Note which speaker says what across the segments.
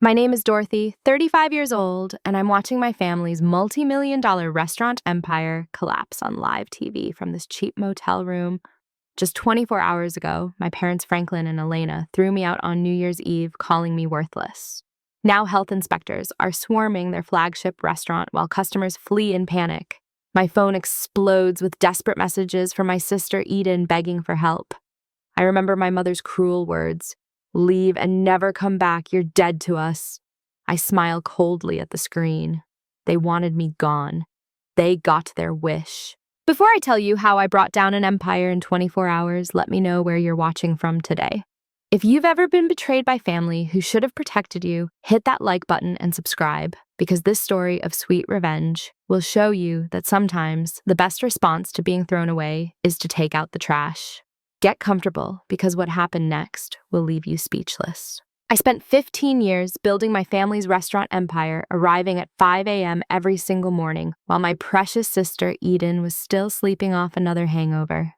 Speaker 1: My name is Dorothy, 35 years old, and I'm watching my family's multi-million-dollar restaurant empire collapse on live TV from this cheap motel room. Just 24 hours ago, my parents Franklin and Elena threw me out on New Year's Eve, calling me worthless. Now health inspectors are swarming their flagship restaurant while customers flee in panic. My phone explodes with desperate messages from my sister Eden begging for help. I remember my mother's cruel words. "Leave and never come back, you're dead to us." I smile coldly at the screen. They wanted me gone. They got their wish. Before I tell you how I brought down an empire in 24 hours, let me know where you're watching from today. If you've ever been betrayed by family who should have protected you, hit that like button and subscribe, because this story of sweet revenge will show you that sometimes the best response to being thrown away is to take out the trash. Get comfortable, because what happened next will leave you speechless. I spent 15 years building my family's restaurant empire, arriving at 5 a.m. every single morning, while my precious sister Eden was still sleeping off another hangover.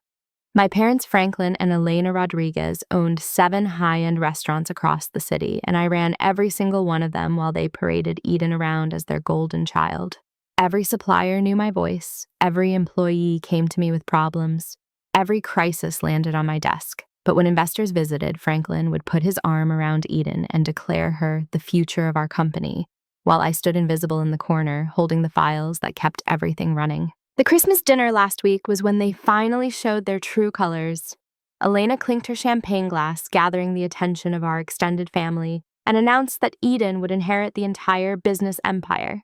Speaker 1: My parents Franklin and Elena Rodriguez owned 7 high-end restaurants across the city, and I ran every single one of them while they paraded Eden around as their golden child. Every supplier knew my voice, every employee came to me with problems. Every crisis landed on my desk, but when investors visited, Franklin would put his arm around Eden and declare her the future of our company, while I stood invisible in the corner, holding the files that kept everything running. The Christmas dinner last week was when they finally showed their true colors. Elena clinked her champagne glass, gathering the attention of our extended family, and announced that Eden would inherit the entire business empire.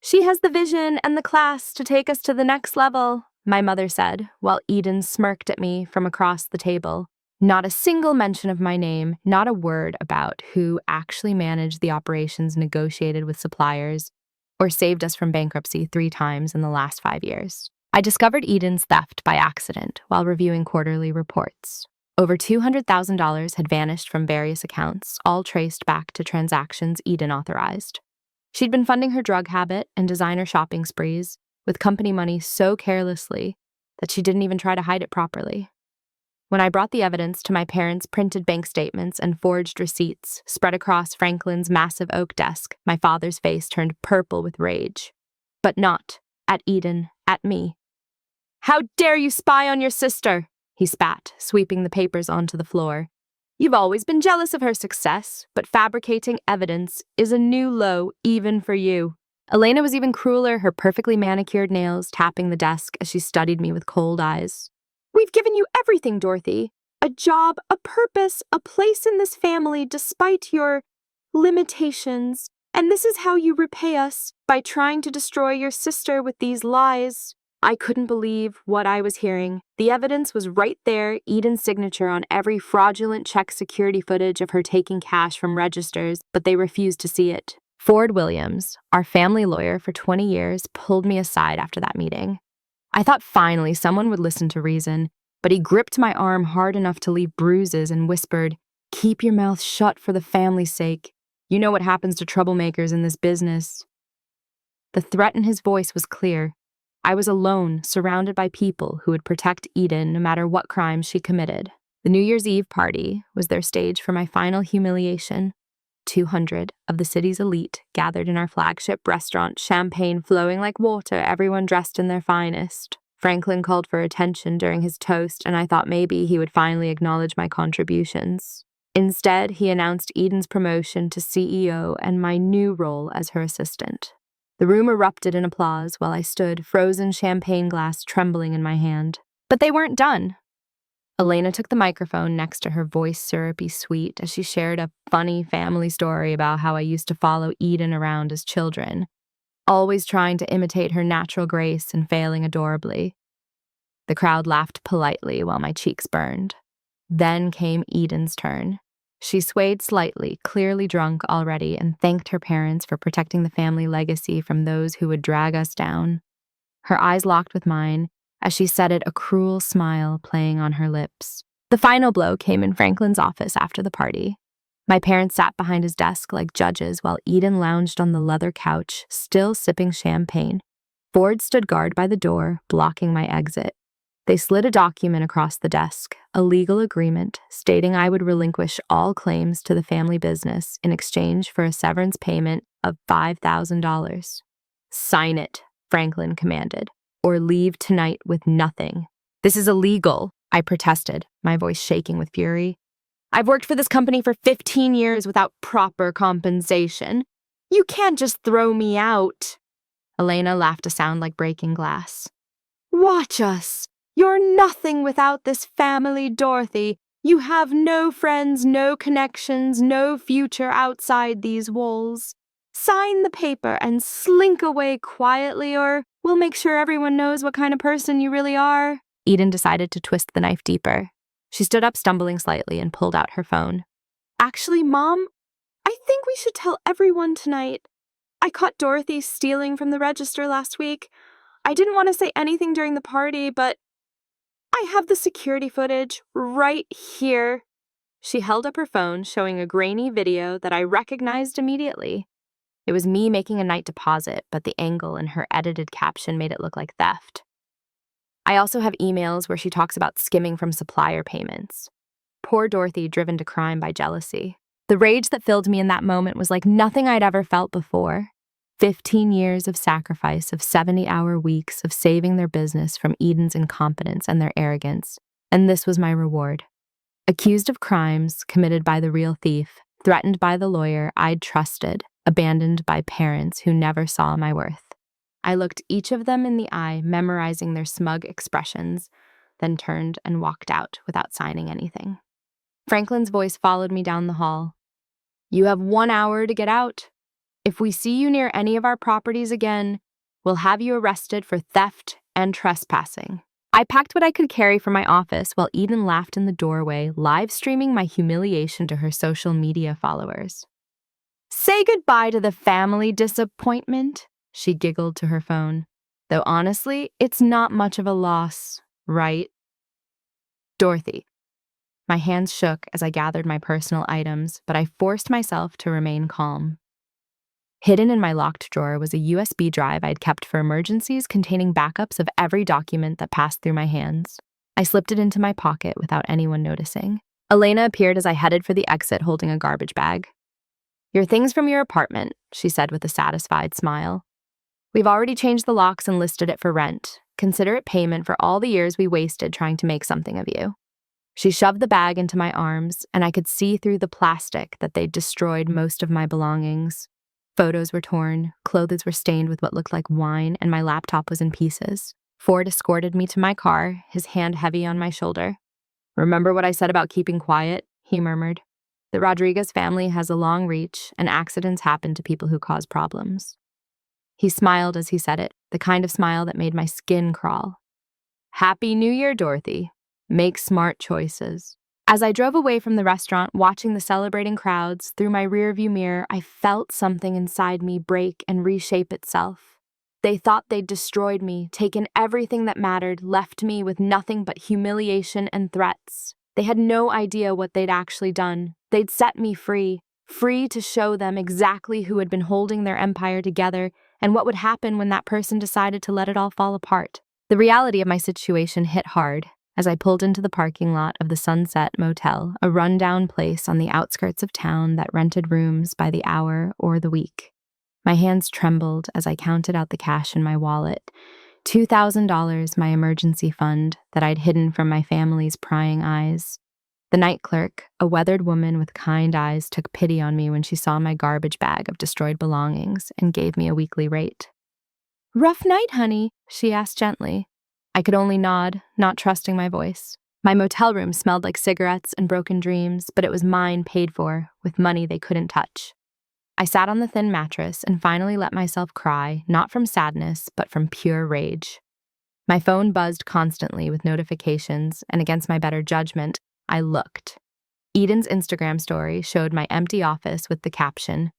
Speaker 1: "She has the vision and the class to take us to the next level," my mother said, while Eden smirked at me from across the table. Not a single mention of my name, not a word about who actually managed the operations negotiated with suppliers or saved us from bankruptcy 3 times in the last 5 years. I discovered Eden's theft by accident while reviewing quarterly reports. Over $200,000 had vanished from various accounts, all traced back to transactions Eden authorized. She'd been funding her drug habit and designer shopping sprees with company money so carelessly that she didn't even try to hide it properly. When I brought the evidence to my parents' printed bank statements and forged receipts spread across Franklin's massive oak desk, my father's face turned purple with rage. But not at Eden, at me. "How dare you spy on your sister?" he spat, sweeping the papers onto the floor. "You've always been jealous of her success, but fabricating evidence is a new low even for you." Elena was even crueler, her perfectly manicured nails tapping the desk as she studied me with cold eyes. "We've given you everything, Dorothy. A job, a purpose, a place in this family despite your limitations. And this is how you repay us, by trying to destroy your sister with these lies." I couldn't believe what I was hearing. The evidence was right there, Eden's signature on every fraudulent check security footage of her taking cash from registers, but they refused to see it. Ford Williams, our family lawyer for 20 years, pulled me aside after that meeting. I thought finally someone would listen to reason, but he gripped my arm hard enough to leave bruises and whispered, "Keep your mouth shut for the family's sake. You know what happens to troublemakers in this business." The threat in his voice was clear. I was alone, surrounded by people who would protect Eden no matter what crimes she committed. The New Year's Eve party was their stage for my final humiliation. 200 of the city's elite gathered in our flagship restaurant, champagne flowing like water, everyone dressed in their finest. Franklin called for attention during his toast, and I thought maybe he would finally acknowledge my contributions. Instead, he announced Eden's promotion to CEO and my new role as her assistant. The room erupted in applause while I stood, frozen champagne glass trembling in my hand. But they weren't done. Elena took the microphone, next to her voice syrupy sweet, as she shared a funny family story about how I used to follow Eden around as children, always trying to imitate her natural grace and failing adorably. The crowd laughed politely while my cheeks burned. Then came Eden's turn. She swayed slightly, clearly drunk already, and thanked her parents for protecting the family legacy from those who would drag us down. Her eyes locked with mine, as she said it, a cruel smile playing on her lips. The final blow came in Franklin's office after the party. My parents sat behind his desk like judges while Eden lounged on the leather couch, still sipping champagne. Ford stood guard by the door, blocking my exit. They slid a document across the desk, a legal agreement stating I would relinquish all claims to the family business in exchange for a severance payment of $5,000. "Sign it," Franklin commanded, "or leave tonight with nothing." "This is illegal," I protested, my voice shaking with fury. "I've worked for this company for 15 years without proper compensation. You can't just throw me out." Elena laughed a sound like breaking glass. "Watch us. You're nothing without this family, Dorothy. You have no friends, no connections, no future outside these walls. Sign the paper and slink away quietly, or we'll make sure everyone knows what kind of person you really are." Eden decided to twist the knife deeper. She stood up, stumbling slightly, and pulled out her phone. "Actually, Mom, I think we should tell everyone tonight. I caught Dorothy stealing from the register last week. I didn't want to say anything during the party, but I have the security footage right here." She held up her phone, showing a grainy video that I recognized immediately. It was me making a night deposit, but the angle in her edited caption made it look like theft. I also have emails where she talks about skimming from supplier payments. Poor Dorothy, driven to crime by jealousy. The rage that filled me in that moment was like nothing I'd ever felt before. 15 years of sacrifice, of 70-hour weeks, of saving their business from Eden's incompetence and their arrogance. And this was my reward. Accused of crimes committed by the real thief, threatened by the lawyer I'd trusted, abandoned by parents who never saw my worth. I looked each of them in the eye, memorizing their smug expressions, then turned and walked out without signing anything. Franklin's voice followed me down the hall. "You have 1 hour to get out. If we see you near any of our properties again, we'll have you arrested for theft and trespassing." I packed what I could carry from my office while Eden laughed in the doorway, live streaming my humiliation to her social media followers. "Say goodbye to the family disappointment," she giggled to her phone. "Though honestly, it's not much of a loss, right?" Dorothy. My hands shook as I gathered my personal items, but I forced myself to remain calm. Hidden in my locked drawer was a USB drive I'd kept for emergencies containing backups of every document that passed through my hands. I slipped it into my pocket without anyone noticing. Elena appeared as I headed for the exit holding a garbage bag. "Your things from your apartment," she said with a satisfied smile. "We've already changed the locks and listed it for rent. Consider it payment for all the years we wasted trying to make something of you." She shoved the bag into my arms, and I could see through the plastic that they'd destroyed most of my belongings. Photos were torn, clothes were stained with what looked like wine, and my laptop was in pieces. Ford escorted me to my car, his hand heavy on my shoulder. "Remember what I said about keeping quiet?" he murmured. "The Rodriguez family has a long reach, and accidents happen to people who cause problems." He smiled as he said it, the kind of smile that made my skin crawl. "Happy New Year, Dorothy. Make smart choices." As I drove away from the restaurant, watching the celebrating crowds, through my rearview mirror, I felt something inside me break and reshape itself. They thought they'd destroyed me, taken everything that mattered, left me with nothing but humiliation and threats. They had no idea what they'd actually done. They'd set me free, free to show them exactly who had been holding their empire together and what would happen when that person decided to let it all fall apart. The reality of my situation hit hard as I pulled into the parking lot of the Sunset Motel, a rundown place on the outskirts of town that rented rooms by the hour or the week. My hands trembled as I counted out the cash in my wallet, $2,000, my emergency fund that I'd hidden from my family's prying eyes. The night clerk, a weathered woman with kind eyes, took pity on me when she saw my garbage bag of destroyed belongings and gave me a weekly rate. "Rough night, honey?" she asked gently. I could only nod, not trusting my voice. My motel room smelled like cigarettes and broken dreams, but it was mine paid for, with money they couldn't touch. I sat on the thin mattress and finally let myself cry, not from sadness, but from pure rage. My phone buzzed constantly with notifications, and against my better judgment, I looked. Eden's Instagram story showed my empty office with the caption,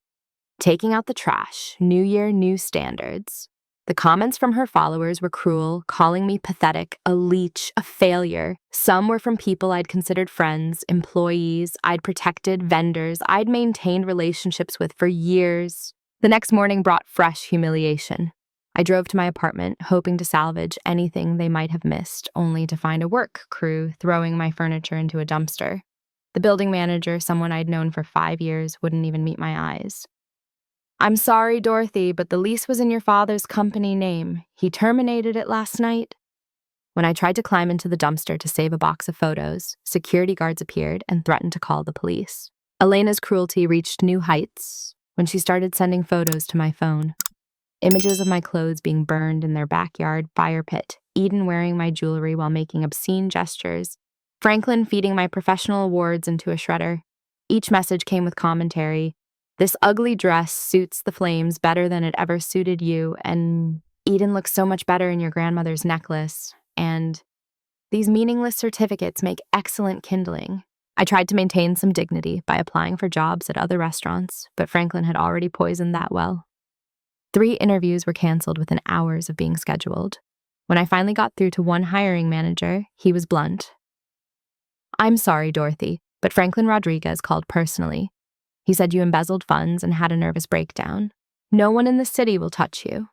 Speaker 1: "Taking out the trash, New Year, new standards." The comments from her followers were cruel, calling me pathetic, a leech, a failure. Some were from people I'd considered friends, employees I'd protected, vendors I'd maintained relationships with for years. The next morning brought fresh humiliation. I drove to my apartment, hoping to salvage anything they might have missed, only to find a work crew throwing my furniture into a dumpster. The building manager, someone I'd known for 5 years, wouldn't even meet my eyes. "I'm sorry, Dorothy, but the lease was in your father's company name. He terminated it last night." When I tried to climb into the dumpster to save a box of photos, security guards appeared and threatened to call the police. Elena's cruelty reached new heights when she started sending photos to my phone. Images of my clothes being burned in their backyard fire pit, Eden wearing my jewelry while making obscene gestures, Franklin feeding my professional awards into a shredder. Each message came with commentary. "This ugly dress suits the flames better than it ever suited you," and "Eden looks so much better in your grandmother's necklace," and "These meaningless certificates make excellent kindling." I tried to maintain some dignity by applying for jobs at other restaurants, but Franklin had already poisoned that well. 3 interviews were canceled within hours of being scheduled. When I finally got through to one hiring manager, he was blunt. "I'm sorry, Dorothy, but Franklin Rodriguez called personally. He said you embezzled funds and had a nervous breakdown. No one in the city will touch you."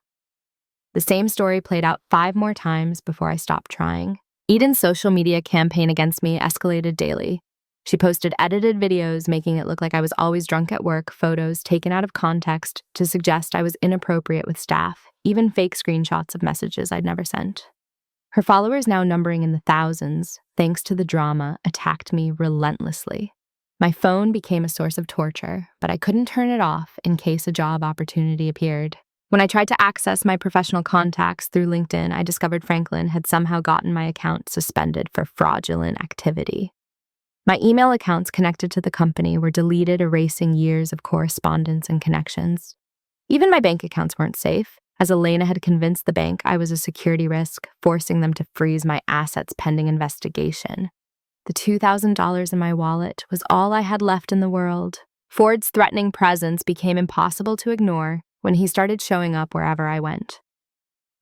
Speaker 1: The same story played out 5 more times before I stopped trying. Eden's social media campaign against me escalated daily. She posted edited videos making it look like I was always drunk at work, photos taken out of context to suggest I was inappropriate with staff, even fake screenshots of messages I'd never sent. Her followers, now numbering in the thousands, thanks to the drama, attacked me relentlessly. My phone became a source of torture, but I couldn't turn it off in case a job opportunity appeared. When I tried to access my professional contacts through LinkedIn, I discovered Franklin had somehow gotten my account suspended for fraudulent activity. My email accounts connected to the company were deleted, erasing years of correspondence and connections. Even my bank accounts weren't safe, as Elena had convinced the bank I was a security risk, forcing them to freeze my assets pending investigation. The $2,000 in my wallet was all I had left in the world. Ford's threatening presence became impossible to ignore when he started showing up wherever I went.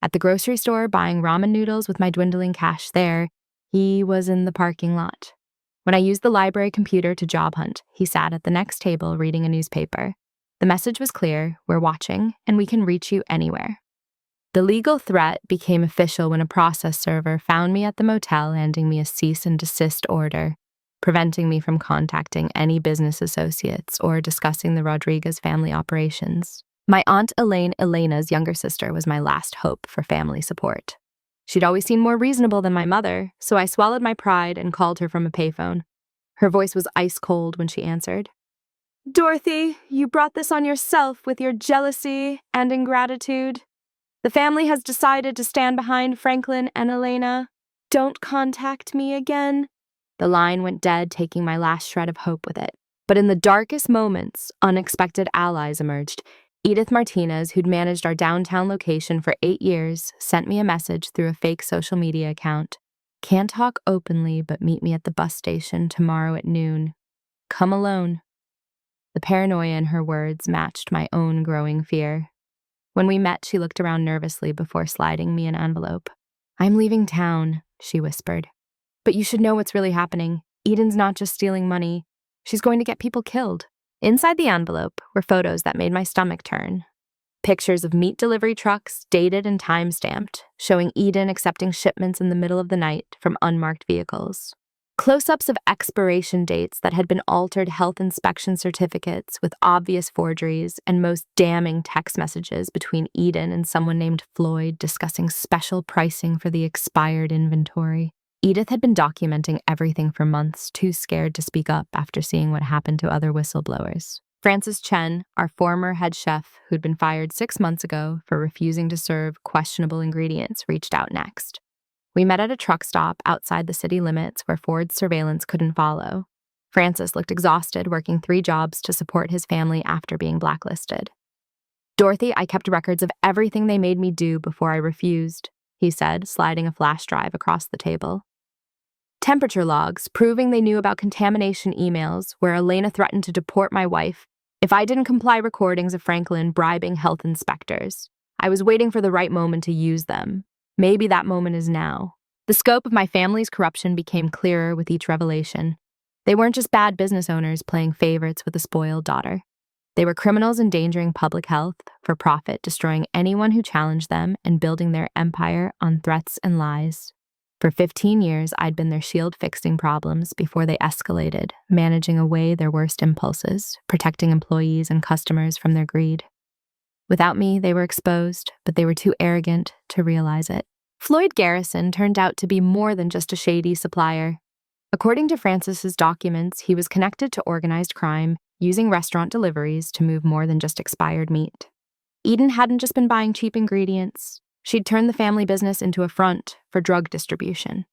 Speaker 1: At the grocery store, buying ramen noodles with my dwindling cash there, he was in the parking lot. When I used the library computer to job hunt, he sat at the next table reading a newspaper. The message was clear: we're watching, and we can reach you anywhere. The legal threat became official when a process server found me at the motel, handing me a cease and desist order, preventing me from contacting any business associates or discussing the Rodriguez family operations. My aunt Elena's younger sister, was my last hope for family support. She'd always seemed more reasonable than my mother, so I swallowed my pride and called her from a payphone. Her voice was ice cold when she answered. "Dorothy, you brought this on yourself with your jealousy and ingratitude. The family has decided to stand behind Franklin and Elena. Don't contact me again." The line went dead, taking my last shred of hope with it. But in the darkest moments, unexpected allies emerged. Edith Martinez, who'd managed our downtown location for 8 years, sent me a message through a fake social media account. "Can't talk openly, but meet me at the bus station tomorrow at noon. Come alone." The paranoia in her words matched my own growing fear. When we met, she looked around nervously before sliding me an envelope. "I'm leaving town," she whispered. "But you should know what's really happening. Eden's not just stealing money. She's going to get people killed." Inside the envelope were photos that made my stomach turn. Pictures of meat delivery trucks, dated and time-stamped, showing Eden accepting shipments in the middle of the night from unmarked vehicles. Close-ups of expiration dates that had been altered health inspection certificates with obvious forgeries, and most damning text messages between Eden and someone named Floyd discussing special pricing for the expired inventory. Edith had been documenting everything for months, too scared to speak up after seeing what happened to other whistleblowers. Francis Chen, our former head chef who'd been fired 6 months ago for refusing to serve questionable ingredients, reached out next. We met at a truck stop outside the city limits where Ford's surveillance couldn't follow. Francis looked exhausted, working 3 jobs to support his family after being blacklisted. "Dorothy, I kept records of everything they made me do before I refused," he said, sliding a flash drive across the table. "Temperature logs proving they knew about contamination emails where Elena threatened to deport my wife if I didn't comply, recordings of Franklin bribing health inspectors. I was waiting for the right moment to use them. Maybe that moment is now." The scope of my family's corruption became clearer with each revelation. They weren't just bad business owners playing favorites with a spoiled daughter. They were criminals endangering public health for profit, destroying anyone who challenged them and building their empire on threats and lies. For 15 years, I'd been their shield fixing problems before they escalated, managing away their worst impulses, protecting employees and customers from their greed. Without me, they were exposed, but they were too arrogant to realize it. Floyd Garrison turned out to be more than just a shady supplier. According to Francis's documents, he was connected to organized crime, using restaurant deliveries to move more than just expired meat. Eden hadn't just been buying cheap ingredients. She'd turned the family business into a front for drug distribution.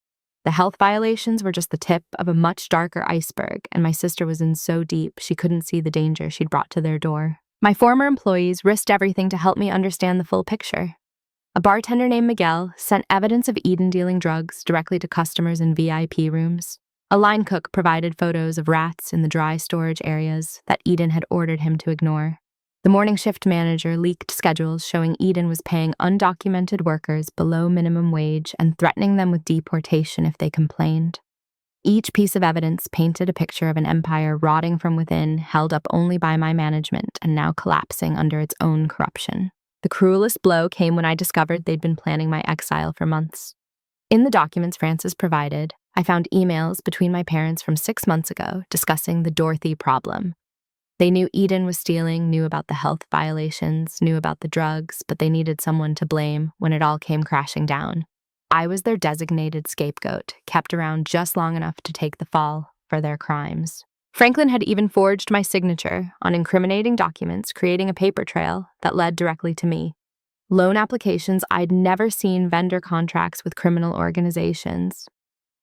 Speaker 1: The health violations were just the tip of a much darker iceberg, and my sister was in so deep she couldn't see the danger she'd brought to their door. My former employees risked everything to help me understand the full picture. A bartender named Miguel sent evidence of Eden dealing drugs directly to customers in VIP rooms. A line cook provided photos of rats in the dry storage areas that Eden had ordered him to ignore. The morning shift manager leaked schedules showing Eden was paying undocumented workers below minimum wage and threatening them with deportation if they complained. Each piece of evidence painted a picture of an empire rotting from within, held up only by my management and now collapsing under its own corruption. The cruelest blow came when I discovered they'd been planning my exile for months. In the documents Francis provided, I found emails between my parents from 6 months ago discussing the Dorothy problem. They knew Eden was stealing, knew about the health violations, knew about the drugs, but they needed someone to blame when it all came crashing down. I was their designated scapegoat, kept around just long enough to take the fall for their crimes. Franklin had even forged my signature on incriminating documents, creating a paper trail that led directly to me. Loan applications I'd never seen, vendor contracts with criminal organizations,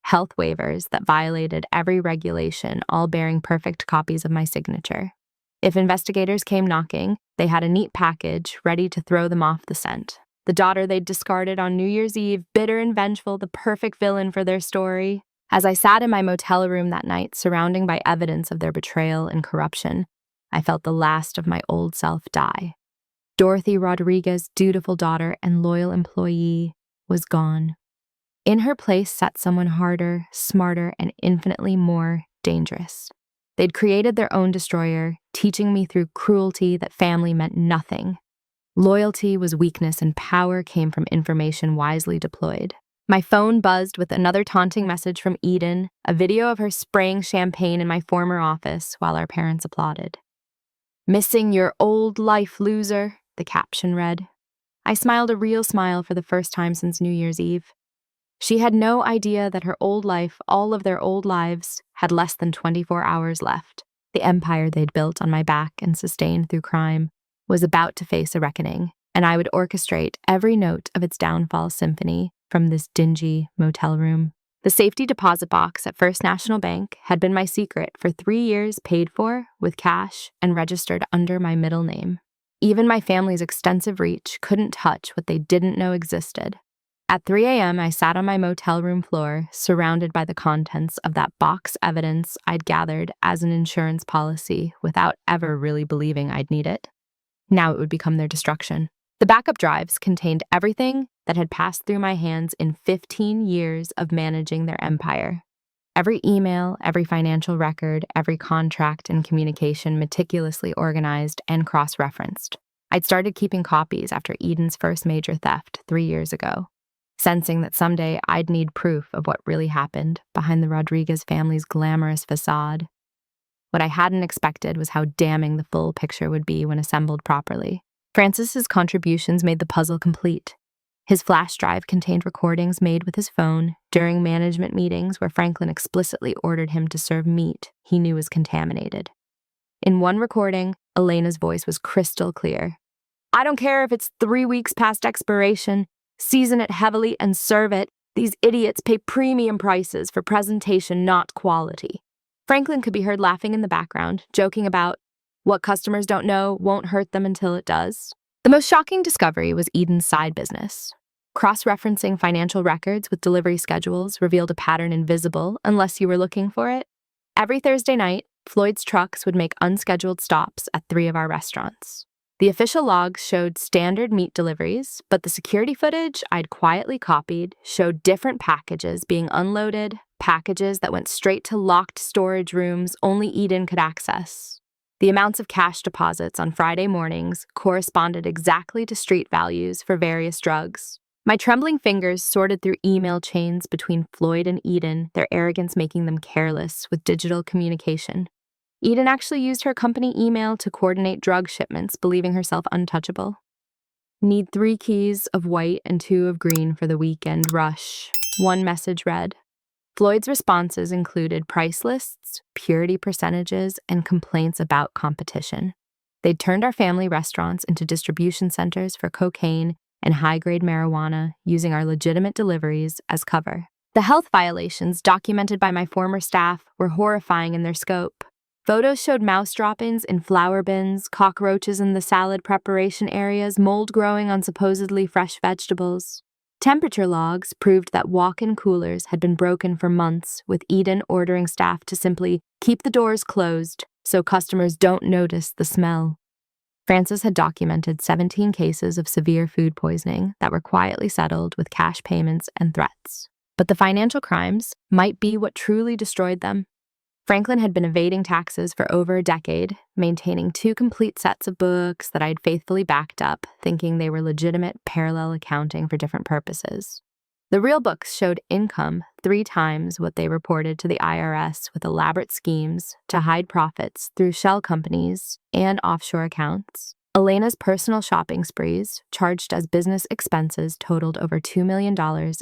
Speaker 1: health waivers that violated every regulation, all bearing perfect copies of my signature. If investigators came knocking, they had a neat package ready to throw them off the scent. The daughter they'd discarded on New Year's Eve, bitter and vengeful, the perfect villain for their story. As I sat in my motel room that night, surrounded by evidence of their betrayal and corruption, I felt the last of my old self die. Dorothy Rodriguez, dutiful daughter and loyal employee, was gone. In her place sat someone harder, smarter, and infinitely more dangerous. They'd created their own destroyer, teaching me through cruelty that family meant nothing. Loyalty was weakness and power came from information wisely deployed. My phone buzzed with another taunting message from Eden, a video of her spraying champagne in my former office while our parents applauded. "Missing your old life, loser," the caption read. I smiled a real smile for the first time since New Year's Eve. She had no idea that her old life, all of their old lives, had less than 24 hours left. The empire they'd built on my back and sustained through crime was about to face a reckoning, and I would orchestrate every note of its downfall symphony from this dingy motel room. The safety deposit box at First National Bank had been my secret for 3 years, paid for with cash and registered under my middle name. Even my family's extensive reach couldn't touch what they didn't know existed. At 3 a.m., I sat on my motel room floor, surrounded by the contents of that box evidence I'd gathered as an insurance policy without ever really believing I'd need it. Now it would become their destruction. The backup drives contained everything that had passed through my hands in 15 years of managing their empire. Every email, every financial record, every contract and communication meticulously organized and cross-referenced. I'd started keeping copies after Eden's first major theft 3 years ago, sensing that someday I'd need proof of what really happened behind the Rodriguez family's glamorous facade. What I hadn't expected was how damning the full picture would be when assembled properly. Francis's contributions made the puzzle complete. His flash drive contained recordings made with his phone during management meetings where Franklin explicitly ordered him to serve meat he knew was contaminated. In one recording, Elena's voice was crystal clear. "I don't care if it's 3 weeks past expiration. Season it heavily and serve it. These idiots pay premium prices for presentation, not quality." Franklin could be heard laughing in the background, joking about what customers don't know won't hurt them until it does. The most shocking discovery was Eden's side business. Cross-referencing financial records with delivery schedules revealed a pattern invisible unless you were looking for it. Every Thursday night, Floyd's trucks would make unscheduled stops at 3 of our restaurants. The official logs showed standard meat deliveries, but the security footage I'd quietly copied showed different packages being unloaded, packages that went straight to locked storage rooms only Eden could access. The amounts of cash deposits on Friday mornings corresponded exactly to street values for various drugs. My trembling fingers sorted through email chains between Floyd and Eden, their arrogance making them careless with digital communication. Eden actually used her company email to coordinate drug shipments, believing herself untouchable. Need 3 keys of white and 2 of green for the weekend rush. One message read. Floyd's responses included price lists, purity percentages, and complaints about competition. They'd turned our family restaurants into distribution centers for cocaine and high-grade marijuana, using our legitimate deliveries as cover. The health violations documented by my former staff were horrifying in their scope. Photos showed mouse drop-ins in flour bins, cockroaches in the salad preparation areas, mold growing on supposedly fresh vegetables. Temperature logs proved that walk-in coolers had been broken for months, with Eden ordering staff to simply keep the doors closed so customers don't notice the smell. Francis had documented 17 cases of severe food poisoning that were quietly settled with cash payments and threats. But the financial crimes might be what truly destroyed them. Franklin had been evading taxes for over a decade, maintaining 2 complete sets of books that I'd faithfully backed up, thinking they were legitimate parallel accounting for different purposes. The real books showed income 3 times what they reported to the IRS, with elaborate schemes to hide profits through shell companies and offshore accounts. Elena's personal shopping sprees, charged as business expenses, totaled over $2 million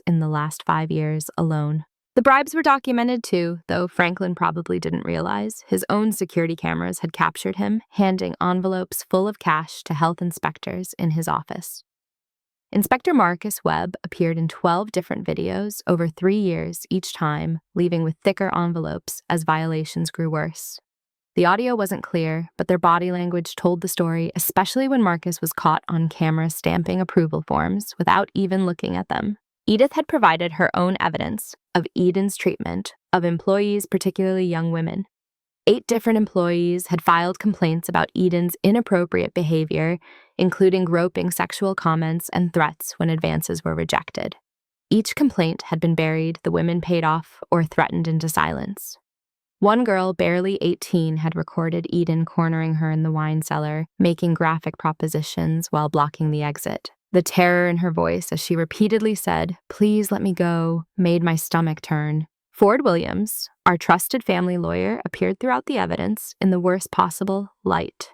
Speaker 1: in the last 5 years alone. The bribes were documented too, though Franklin probably didn't realize. His own security cameras had captured him, handing envelopes full of cash to health inspectors in his office. Inspector Marcus Webb appeared in 12 different videos over 3 years each time, leaving with thicker envelopes as violations grew worse. The audio wasn't clear, but their body language told the story, especially when Marcus was caught on camera stamping approval forms without even looking at them. Edith had provided her own evidence of Eden's treatment of employees, particularly young women. 8 different employees had filed complaints about Eden's inappropriate behavior, including groping sexual comments and threats when advances were rejected. Each complaint had been buried, the women paid off, or threatened into silence. One girl, barely 18, had recorded Eden cornering her in the wine cellar, making graphic propositions while blocking the exit. The terror in her voice as she repeatedly said, "Please let me go," made my stomach turn. Ford Williams, our trusted family lawyer, appeared throughout the evidence in the worst possible light.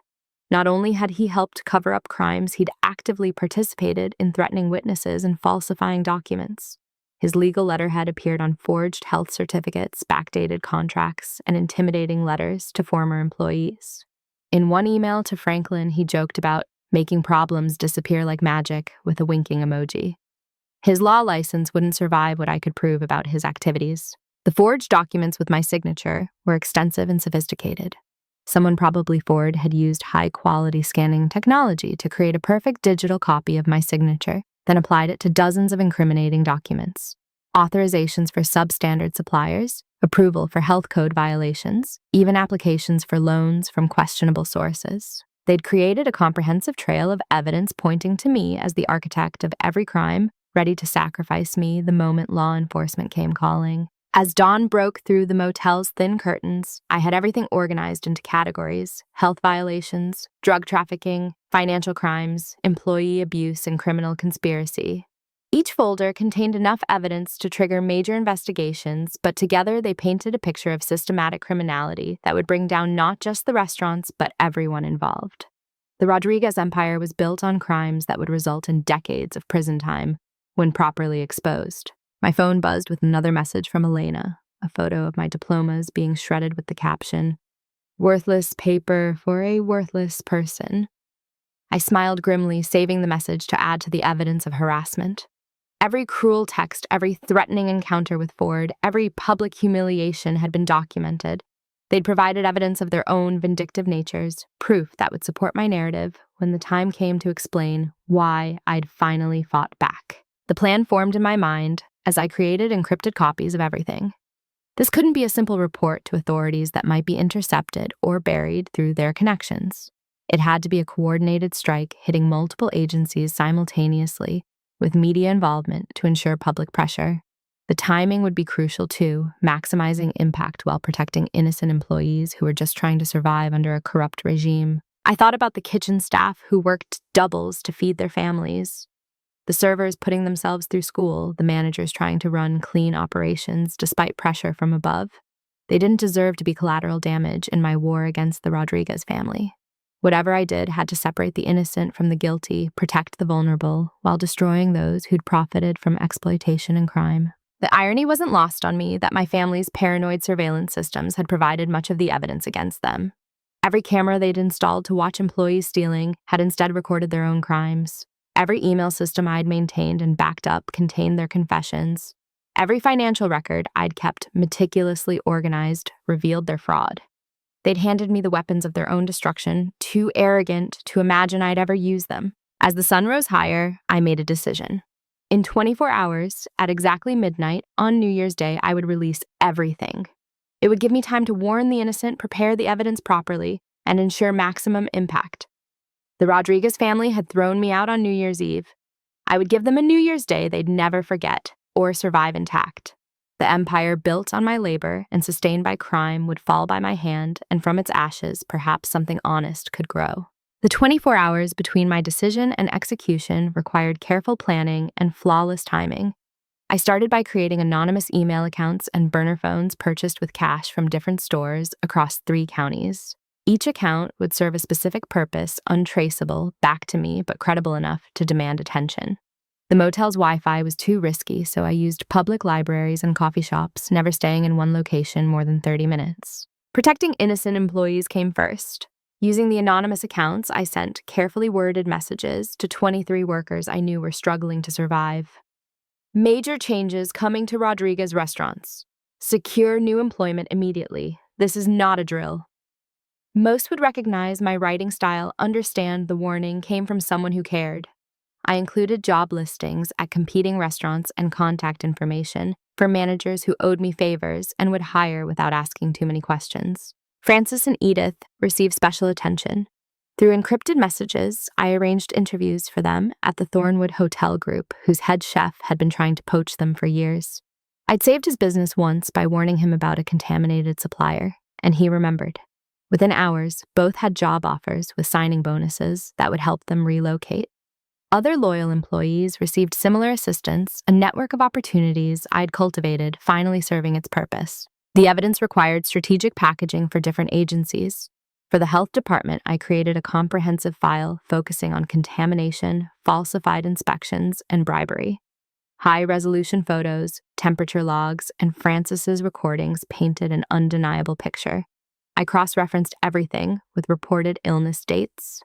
Speaker 1: Not only had he helped cover up crimes, he'd actively participated in threatening witnesses and falsifying documents. His legal letterhead appeared on forged health certificates, backdated contracts, and intimidating letters to former employees. In one email to Franklin, he joked about making problems disappear like magic with a winking emoji. His law license wouldn't survive what I could prove about his activities. The forged documents with my signature were extensive and sophisticated. Someone, probably Ford, had used high-quality scanning technology to create a perfect digital copy of my signature, then applied it to dozens of incriminating documents. Authorizations for substandard suppliers, approval for health code violations, even applications for loans from questionable sources. They'd created a comprehensive trail of evidence pointing to me as the architect of every crime, ready to sacrifice me the moment law enforcement came calling. As dawn broke through the motel's thin curtains, I had everything organized into categories: health violations, drug trafficking, financial crimes, employee abuse, and criminal conspiracy. Each folder contained enough evidence to trigger major investigations, but together they painted a picture of systematic criminality that would bring down not just the restaurants, but everyone involved. The Rodriguez empire was built on crimes that would result in decades of prison time when properly exposed. My phone buzzed with another message from Elena, a photo of my diplomas being shredded with the caption, "Worthless paper for a worthless person." I smiled grimly, saving the message to add to the evidence of harassment. Every cruel text, every threatening encounter with Ford, every public humiliation had been documented. They'd provided evidence of their own vindictive natures, proof that would support my narrative when the time came to explain why I'd finally fought back. The plan formed in my mind as I created encrypted copies of everything. This couldn't be a simple report to authorities that might be intercepted or buried through their connections. It had to be a coordinated strike hitting multiple agencies simultaneously, with media involvement to ensure public pressure. The timing would be crucial too, maximizing impact while protecting innocent employees who were just trying to survive under a corrupt regime. I thought about the kitchen staff who worked doubles to feed their families, the servers putting themselves through school, the managers trying to run clean operations despite pressure from above. They didn't deserve to be collateral damage in my war against the Rodriguez family. Whatever I did had to separate the innocent from the guilty, protect the vulnerable, while destroying those who'd profited from exploitation and crime. The irony wasn't lost on me that my family's paranoid surveillance systems had provided much of the evidence against them. Every camera they'd installed to watch employees stealing had instead recorded their own crimes. Every email system I'd maintained and backed up contained their confessions. Every financial record I'd kept meticulously organized revealed their fraud. They'd handed me the weapons of their own destruction, too arrogant to imagine I'd ever use them. As the sun rose higher, I made a decision. In 24 hours, at exactly midnight, on New Year's Day, I would release everything. It would give me time to warn the innocent, prepare the evidence properly, and ensure maximum impact. The Rodriguez family had thrown me out on New Year's Eve. I would give them a New Year's Day they'd never forget or survive intact. The empire built on my labor and sustained by crime would fall by my hand, and from its ashes, perhaps something honest could grow. The 24 hours between my decision and execution required careful planning and flawless timing. I started by creating anonymous email accounts and burner phones purchased with cash from different stores across 3 counties. Each account would serve a specific purpose, untraceable, back to me, but credible enough to demand attention. The motel's Wi-Fi was too risky, so I used public libraries and coffee shops, never staying in one location more than 30 minutes. Protecting innocent employees came first. Using the anonymous accounts, I sent carefully worded messages to 23 workers I knew were struggling to survive. Major changes coming to Rodriguez restaurants. Secure new employment immediately. This is not a drill. Most would recognize my writing style, understand the warning came from someone who cared. I included job listings at competing restaurants and contact information for managers who owed me favors and would hire without asking too many questions. Francis and Edith received special attention. Through encrypted messages, I arranged interviews for them at the Thornwood Hotel Group, whose head chef had been trying to poach them for years. I'd saved his business once by warning him about a contaminated supplier, and he remembered. Within hours, both had job offers with signing bonuses that would help them relocate. Other loyal employees received similar assistance, a network of opportunities I'd cultivated finally serving its purpose. The evidence required strategic packaging for different agencies. For the health department, I created a comprehensive file focusing on contamination, falsified inspections, and bribery. High-resolution photos, temperature logs, and Francis's recordings painted an undeniable picture. I cross-referenced everything with reported illness dates,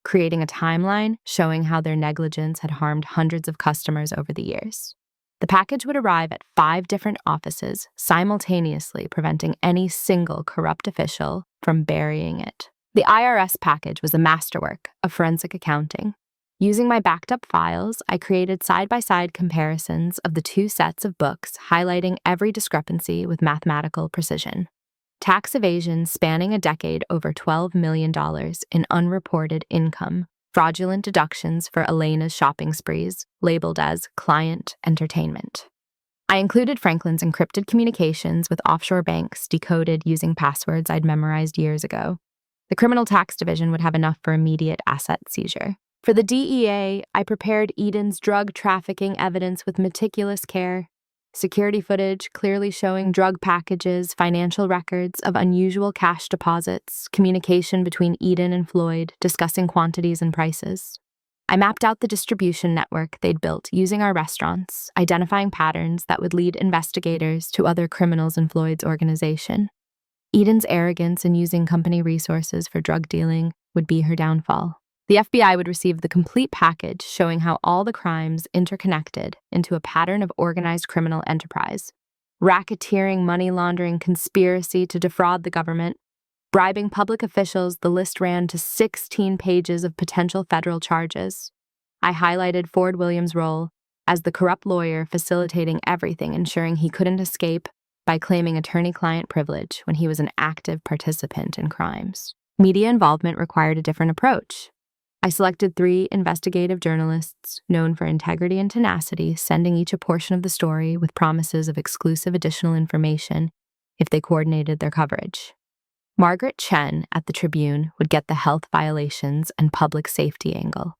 Speaker 1: creating a timeline showing how their negligence had harmed hundreds of customers over the years. The package would arrive at 5 different offices, simultaneously preventing any single corrupt official from burying it. The IRS package was a masterwork of forensic accounting. Using my backed-up files, I created side-by-side comparisons of the 2 sets of books, highlighting every discrepancy with mathematical precision. Tax evasion spanning a decade over $12 million in unreported income, fraudulent deductions for Elena's shopping sprees, labeled as client entertainment. I included Franklin's encrypted communications with offshore banks decoded using passwords I'd memorized years ago. The criminal tax division would have enough for immediate asset seizure. For the DEA, I prepared Eden's drug trafficking evidence with meticulous care. Security footage clearly showing drug packages, financial records of unusual cash deposits, communication between Eden and Floyd discussing quantities and prices. I mapped out the distribution network they'd built using our restaurants, identifying patterns that would lead investigators to other criminals in Floyd's organization. Eden's arrogance in using company resources for drug dealing would be her downfall. The FBI would receive the complete package showing how all the crimes interconnected into a pattern of organized criminal enterprise. Racketeering, money laundering, conspiracy to defraud the government. Bribing public officials, the list ran to 16 pages of potential federal charges. I highlighted Ford Williams' role as the corrupt lawyer facilitating everything, ensuring he couldn't escape by claiming attorney-client privilege when he was an active participant in crimes. Media involvement required a different approach. I selected 3 investigative journalists known for integrity and tenacity, sending each a portion of the story with promises of exclusive additional information if they coordinated their coverage. Margaret Chen at the Tribune would get the health violations and public safety angle.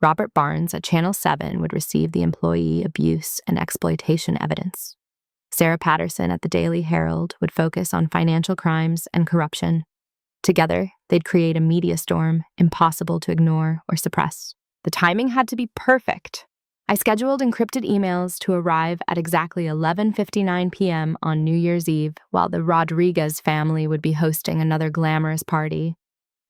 Speaker 1: Robert Barnes at Channel 7 would receive the employee abuse and exploitation evidence. Sarah Patterson at the Daily Herald would focus on financial crimes and corruption. Together, they'd create a media storm impossible to ignore or suppress. The timing had to be perfect. I scheduled encrypted emails to arrive at exactly 11:59 p.m. on New Year's Eve while the Rodriguez family would be hosting another glamorous party.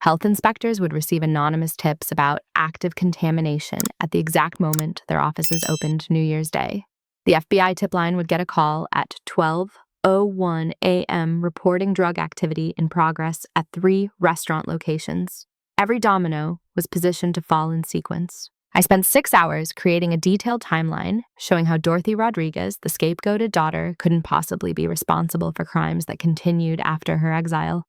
Speaker 1: Health inspectors would receive anonymous tips about active contamination at the exact moment their offices opened New Year's Day. The FBI tip line would get a call at 12:01 a.m. reporting drug activity in progress at 3 restaurant locations. Every domino was positioned to fall in sequence. I spent 6 hours creating a detailed timeline showing how Dorothy Rodriguez, the scapegoated daughter, couldn't possibly be responsible for crimes that continued after her exile.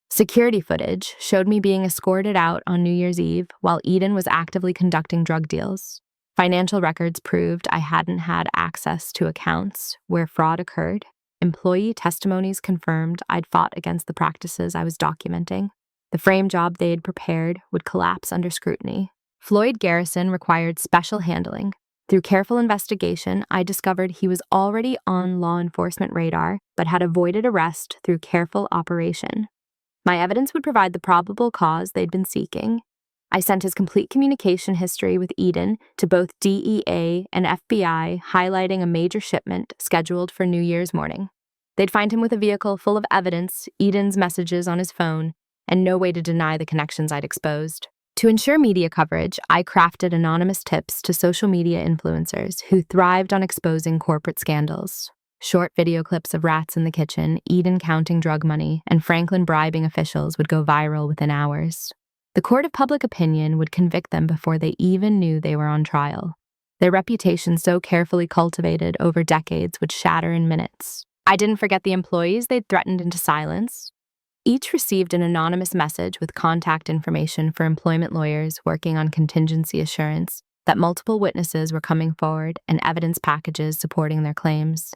Speaker 1: Security footage showed me being escorted out on New Year's Eve while Eden was actively conducting drug deals. Financial records proved I hadn't had access to accounts where fraud occurred. Employee testimonies confirmed I'd fought against the practices I was documenting. The frame job they'd prepared would collapse under scrutiny. Floyd Garrison required special handling. Through careful investigation, I discovered he was already on law enforcement radar, but had avoided arrest through careful operation. My evidence would provide the probable cause they'd been seeking. I sent his complete communication history with Eden to both DEA and FBI, highlighting a major shipment scheduled for New Year's morning. They'd find him with a vehicle full of evidence, Eden's messages on his phone, and no way to deny the connections I'd exposed. To ensure media coverage, I crafted anonymous tips to social media influencers who thrived on exposing corporate scandals. Short video clips of rats in the kitchen, Eden counting drug money, and Franklin bribing officials would go viral within hours. The court of public opinion would convict them before they even knew they were on trial. Their reputation, so carefully cultivated over decades, would shatter in minutes. I didn't forget the employees they'd threatened into silence. Each received an anonymous message with contact information for employment lawyers working on contingency assurance that multiple witnesses were coming forward and evidence packages supporting their claims.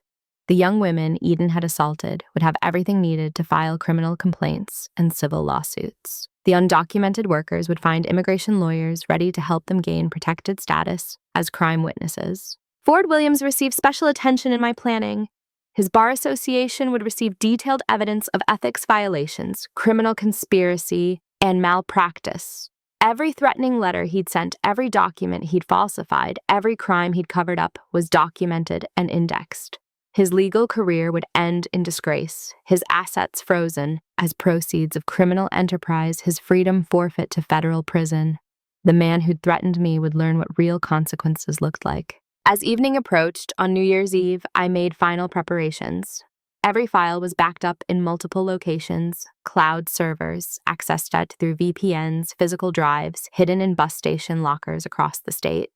Speaker 1: The young women Eden had assaulted would have everything needed to file criminal complaints and civil lawsuits. The undocumented workers would find immigration lawyers ready to help them gain protected status as crime witnesses. Ford Williams received special attention in my planning. His bar association would receive detailed evidence of ethics violations, criminal conspiracy, and malpractice. Every threatening letter he'd sent, every document he'd falsified, every crime he'd covered up was documented and indexed. His legal career would end in disgrace, his assets frozen as proceeds of criminal enterprise, his freedom forfeit to federal prison. The man who'd threatened me would learn what real consequences looked like. As evening approached on New Year's Eve, I made final preparations. Every file was backed up in multiple locations, cloud servers, accessed through VPNs, physical drives, hidden in bus station lockers across the state.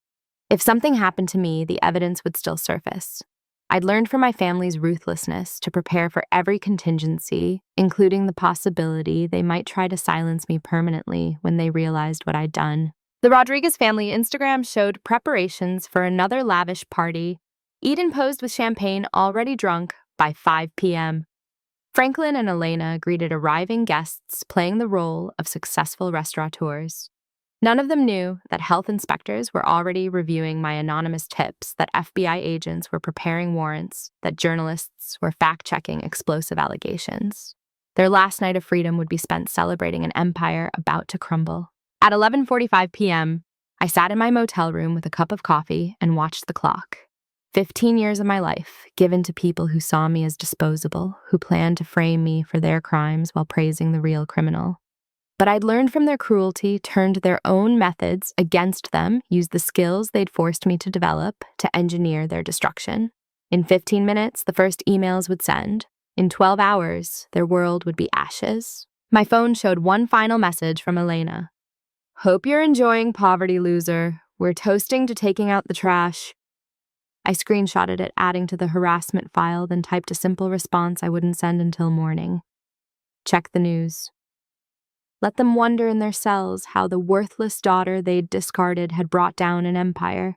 Speaker 1: If something happened to me, the evidence would still surface. I'd learned from my family's ruthlessness to prepare for every contingency, including the possibility they might try to silence me permanently when they realized what I'd done. The Rodriguez family Instagram showed preparations for another lavish party. Eden posed with champagne already drunk by 5 p.m. Franklin and Elena greeted arriving guests, playing the role of successful restaurateurs. None of them knew that health inspectors were already reviewing my anonymous tips, that FBI agents were preparing warrants, that journalists were fact-checking explosive allegations. Their last night of freedom would be spent celebrating an empire about to crumble. At 11:45 p.m., I sat in my motel room with a cup of coffee and watched the clock. 15 years of my life given to people who saw me as disposable, who planned to frame me for their crimes while praising the real criminal. But I'd learned from their cruelty, turned their own methods against them, used the skills they'd forced me to develop to engineer their destruction. In 15 minutes, the first emails would send. In 12 hours, their world would be ashes. My phone showed one final message from Elena. "Hope you're enjoying, poverty loser. We're toasting to taking out the trash." I screenshotted it, adding to the harassment file, then typed a simple response I wouldn't send until morning. Check the news. Let them wonder in their cells how the worthless daughter they'd discarded had brought down an empire.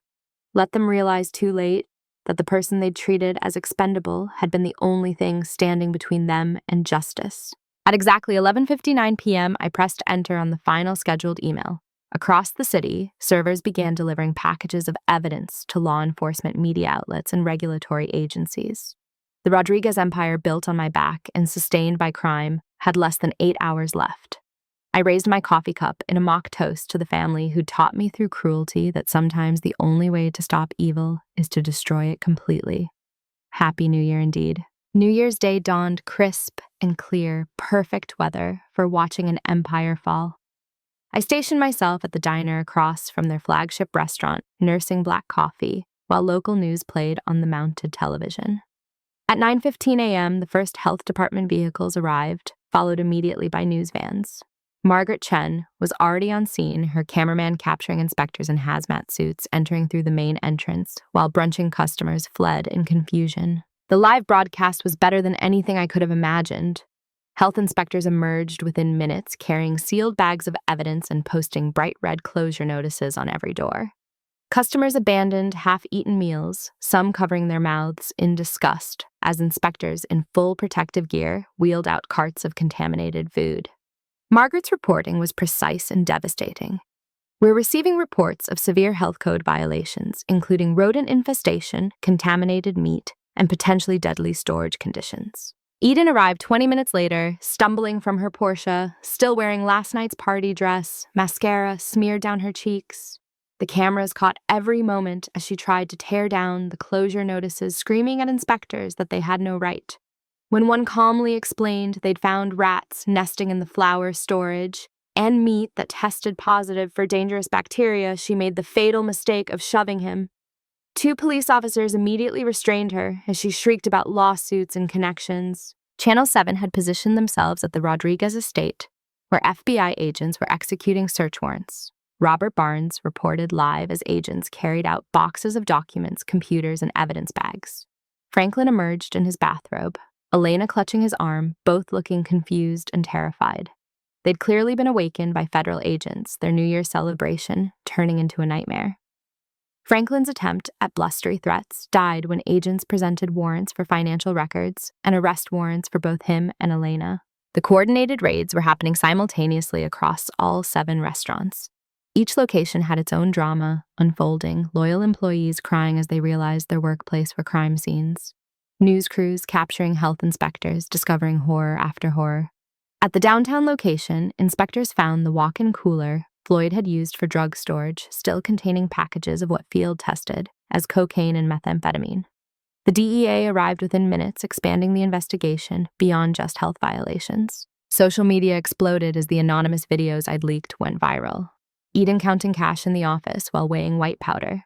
Speaker 1: Let them realize too late that the person they'd treated as expendable had been the only thing standing between them and justice. At exactly 11:59 p.m., I pressed enter on the final scheduled email. Across the city, servers began delivering packages of evidence to law enforcement media outlets and regulatory agencies. The Rodriguez empire, built on my back and sustained by crime, had less than 8 hours left. I raised my coffee cup in a mock toast to the family who taught me through cruelty that sometimes the only way to stop evil is to destroy it completely. Happy New Year indeed. New Year's Day dawned crisp and clear, perfect weather for watching an empire fall. I stationed myself at the diner across from their flagship restaurant, nursing black coffee, while local news played on the mounted television. At 9:15 a.m., the first health department vehicles arrived, followed immediately by news vans. Margaret Chen was already on scene, her cameraman capturing inspectors in hazmat suits entering through the main entrance, while brunching customers fled in confusion. The live broadcast was better than anything I could have imagined. Health inspectors emerged within minutes, carrying sealed bags of evidence and posting bright red closure notices on every door. Customers abandoned half-eaten meals, some covering their mouths in disgust, as inspectors in full protective gear wheeled out carts of contaminated food. Margaret's reporting was precise and devastating. We're receiving reports of severe health code violations, including rodent infestation, contaminated meat, and potentially deadly storage conditions. Eden arrived 20 minutes later, stumbling from her Porsche, still wearing last night's party dress, mascara smeared down her cheeks. The cameras caught every moment as she tried to tear down the closure notices, screaming at inspectors that they had no right. When one calmly explained they'd found rats nesting in the flour storage and meat that tested positive for dangerous bacteria, she made the fatal mistake of shoving him. 2 police officers immediately restrained her as she shrieked about lawsuits and connections. Channel 7 had positioned themselves at the Rodriguez estate, where FBI agents were executing search warrants. Robert Barnes reported live as agents carried out boxes of documents, computers, and evidence bags. Franklin emerged in his bathrobe, Elena clutching his arm, both looking confused and terrified. They'd clearly been awakened by federal agents, their New Year's celebration turning into a nightmare. Franklin's attempt at blustery threats died when agents presented warrants for financial records and arrest warrants for both him and Elena. The coordinated raids were happening simultaneously across all 7 restaurants. Each location had its own drama unfolding, loyal employees crying as they realized their workplace were crime scenes. News crews capturing health inspectors, discovering horror after horror. At the downtown location, inspectors found the walk-in cooler Floyd had used for drug storage, still containing packages of what field tested as cocaine and methamphetamine. The DEA arrived within minutes, expanding the investigation beyond just health violations. Social media exploded as the anonymous videos I'd leaked went viral. Eden counting cash in the office while weighing white powder.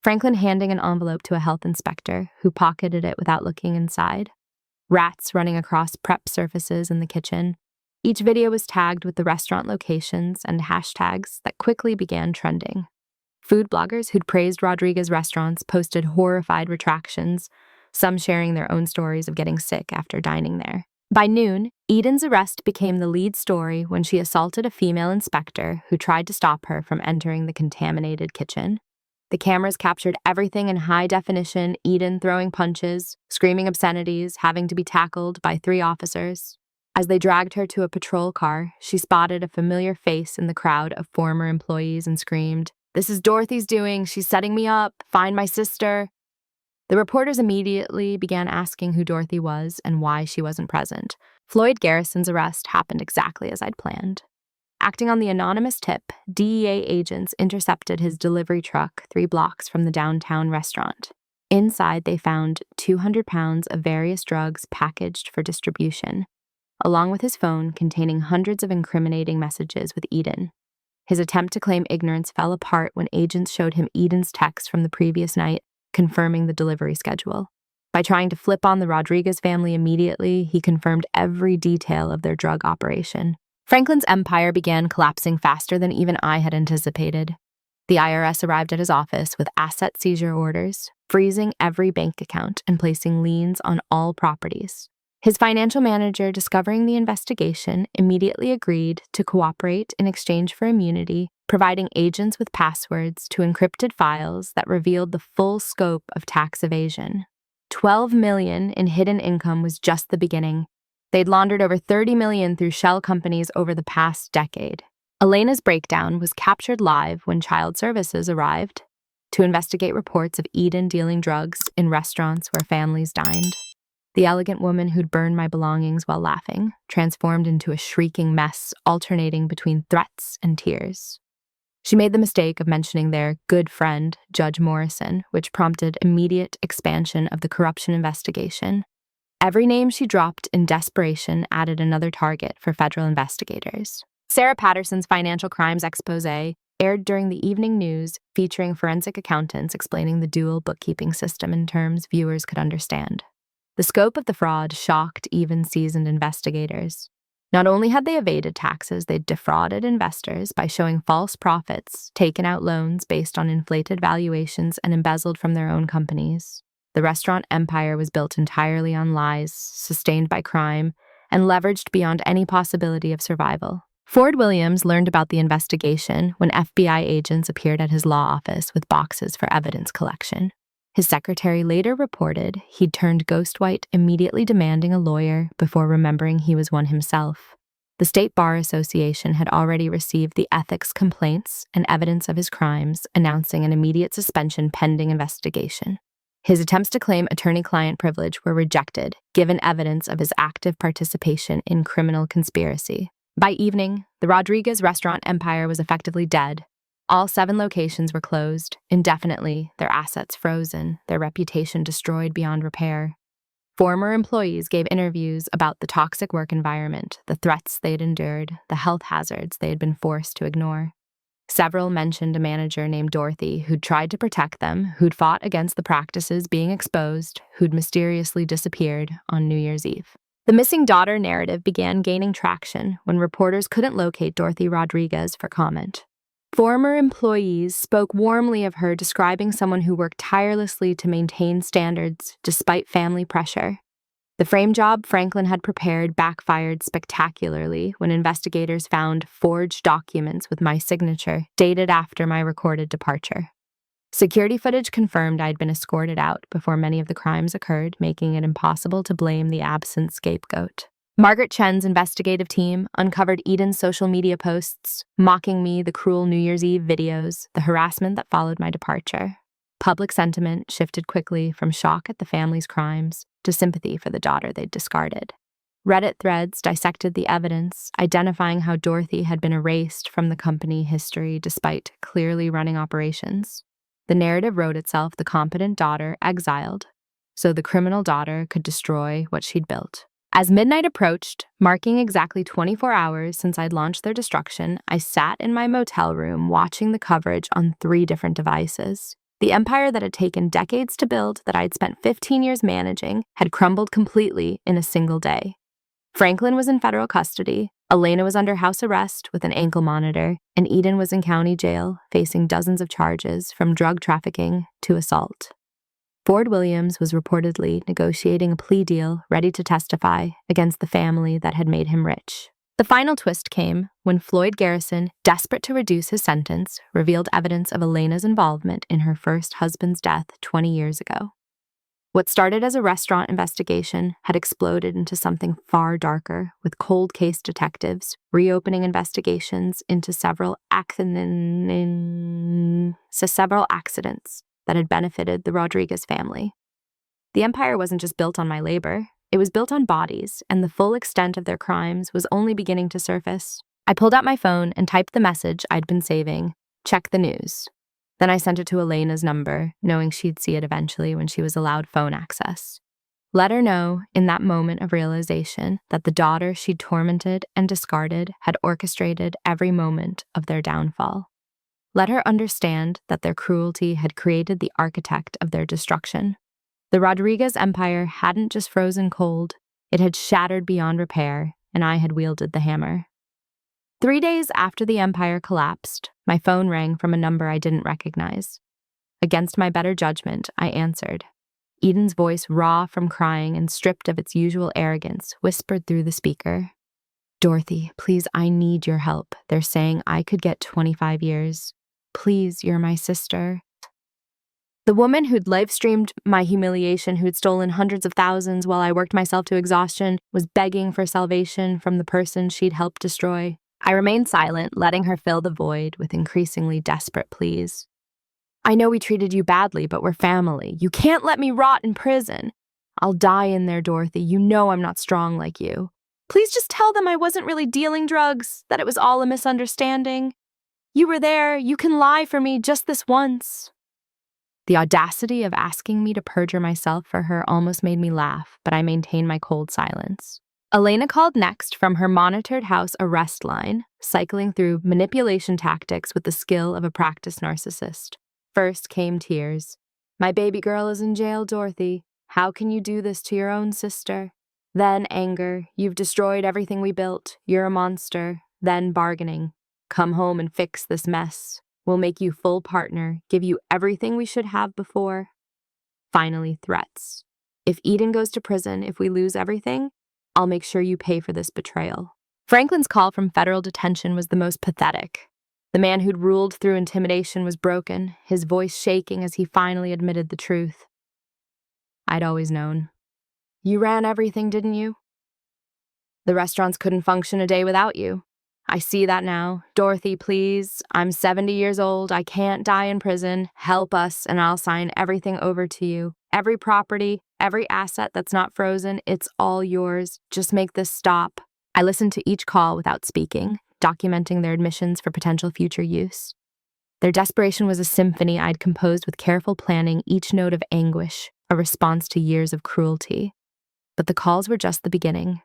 Speaker 1: Franklin handing an envelope to a health inspector who pocketed it without looking inside. Rats running across prep surfaces in the kitchen. Each video was tagged with the restaurant locations and hashtags that quickly began trending. Food bloggers who'd praised Rodriguez restaurants posted horrified retractions, some sharing their own stories of getting sick after dining there. By noon, Eden's arrest became the lead story when she assaulted a female inspector who tried to stop her from entering the contaminated kitchen. The cameras captured everything in high definition, Eden throwing punches, screaming obscenities, having to be tackled by 3 officers. As they dragged her to a patrol car, she spotted a familiar face in the crowd of former employees and screamed, "This is Dorothy's doing, she's setting me up, find my sister." The reporters immediately began asking who Dorothy was and why she wasn't present. Floyd Garrison's arrest happened exactly as I'd planned. Acting on the anonymous tip, DEA agents intercepted his delivery truck 3 blocks from the downtown restaurant. Inside, they found 200 pounds of various drugs packaged for distribution, along with his phone containing hundreds of incriminating messages with Eden. His attempt to claim ignorance fell apart when agents showed him Eden's text from the previous night, confirming the delivery schedule. By trying to flip on the Rodriguez family immediately, he confirmed every detail of their drug operation. Franklin's empire began collapsing faster than even I had anticipated. The IRS arrived at his office with asset seizure orders, freezing every bank account and placing liens on all properties. His financial manager, discovering the investigation, immediately agreed to cooperate in exchange for immunity, providing agents with passwords to encrypted files that revealed the full scope of tax evasion. $12 million in hidden income was just the beginning. They'd laundered over $30 million through shell companies over the past decade. Elena's breakdown was captured live when Child Services arrived to investigate reports of Eden dealing drugs in restaurants where families dined. The elegant woman who'd burned my belongings while laughing transformed into a shrieking mess, alternating between threats and tears. She made the mistake of mentioning their good friend, Judge Morrison, which prompted immediate expansion of the corruption investigation. Every name she dropped in desperation added another target for federal investigators. Sarah Patterson's financial crimes exposé aired during the evening news, featuring forensic accountants explaining the dual bookkeeping system in terms viewers could understand. The scope of the fraud shocked even seasoned investigators. Not only had they evaded taxes, they'd defrauded investors by showing false profits, taken out loans based on inflated valuations, and embezzled from their own companies. The restaurant empire was built entirely on lies, sustained by crime, and leveraged beyond any possibility of survival. Ford Williams learned about the investigation when FBI agents appeared at his law office with boxes for evidence collection. His secretary later reported he'd turned ghost white, immediately demanding a lawyer before remembering he was one himself. The State Bar Association had already received the ethics complaints and evidence of his crimes, announcing an immediate suspension pending investigation. His attempts to claim attorney-client privilege were rejected, given evidence of his active participation in criminal conspiracy. By evening, the Rodriguez restaurant empire was effectively dead. All 7 locations were closed indefinitely, their assets frozen, their reputation destroyed beyond repair. Former employees gave interviews about the toxic work environment, the threats they'd endured, the health hazards they had been forced to ignore. Several mentioned a manager named Dorothy who'd tried to protect them, who'd fought against the practices being exposed, who'd mysteriously disappeared on New Year's Eve. The missing daughter narrative began gaining traction when reporters couldn't locate Dorothy Rodriguez for comment. Former employees spoke warmly of her, describing someone who worked tirelessly to maintain standards despite family pressure. The frame job Franklin had prepared backfired spectacularly when investigators found forged documents with my signature, dated after my recorded departure. Security footage confirmed I'd been escorted out before many of the crimes occurred, making it impossible to blame the absent scapegoat. Margaret Chen's investigative team uncovered Eden's social media posts, mocking me, the cruel New Year's Eve videos, the harassment that followed my departure. Public sentiment shifted quickly from shock at the family's crimes to sympathy for the daughter they'd discarded. Reddit threads dissected the evidence, identifying how Dorothy had been erased from the company history despite clearly running operations. The narrative wrote itself: the competent daughter exiled, so the criminal daughter could destroy what she'd built. As midnight approached, marking exactly 24 hours since I'd launched their destruction, I sat in my motel room watching the coverage on 3 different devices. The empire that had taken decades to build, that I'd spent 15 years managing, had crumbled completely in a single day. Franklin was in federal custody, Elena was under house arrest with an ankle monitor, and Eden was in county jail, facing dozens of charges from drug trafficking to assault. Ford Williams was reportedly negotiating a plea deal, ready to testify against the family that had made him rich. The final twist came when Floyd Garrison, desperate to reduce his sentence, revealed evidence of Elena's involvement in her first husband's death 20 years ago. What started as a restaurant investigation had exploded into something far darker, with cold case detectives reopening investigations into several accidents that had benefited the Rodriguez family. The empire wasn't just built on my labor, it was built on bodies, and the full extent of their crimes was only beginning to surface. I pulled out my phone and typed the message I'd been saving: check the news. Then I sent it to Elena's number, knowing she'd see it eventually when she was allowed phone access. Let her know, in that moment of realization, that the daughter she'd tormented and discarded had orchestrated every moment of their downfall. Let her understand that their cruelty had created the architect of their destruction. The Rodriguez empire hadn't just frozen cold, it had shattered beyond repair, and I had wielded the hammer. 3 days after the empire collapsed, my phone rang from a number I didn't recognize. Against my better judgment, I answered. Eden's voice, raw from crying and stripped of its usual arrogance, whispered through the speaker. Dorothy, please, I need your help. They're saying I could get 25 years. Please, you're my sister. The woman who'd live-streamed my humiliation, who'd stolen hundreds of thousands while I worked myself to exhaustion, was begging for salvation from the person she'd helped destroy. I remained silent, letting her fill the void with increasingly desperate pleas. I know we treated you badly, but we're family. You can't let me rot in prison. I'll die in there, Dorothy. You know I'm not strong like you. Please just tell them I wasn't really dealing drugs, that it was all a misunderstanding. You were there. You can lie for me just this once. The audacity of asking me to perjure myself for her almost made me laugh, but I maintained my cold silence. Elena called next from her monitored house arrest line, cycling through manipulation tactics with the skill of a practiced narcissist. First came tears. My baby girl is in jail, Dorothy. How can you do this to your own sister? Then anger. You've destroyed everything we built. You're a monster. Then bargaining. Come home and fix this mess. We'll make you full partner, give you everything we should have before. Finally, threats. If Eden goes to prison, if we lose everything, I'll make sure you pay for this betrayal. Franklin's call from federal detention was the most pathetic. The man who'd ruled through intimidation was broken, his voice shaking as he finally admitted the truth. I'd always known. You ran everything, didn't you? The restaurants couldn't function a day without you. I see that now. Dorothy, please. I'm 70 years old. I can't die in prison. Help us, and I'll sign everything over to you. Every property, every asset that's not frozen, it's all yours. Just make this stop. I listened to each call without speaking, documenting their admissions for potential future use. Their desperation was a symphony I'd composed with careful planning, each note of anguish, a response to years of cruelty. But the calls were just the beginning.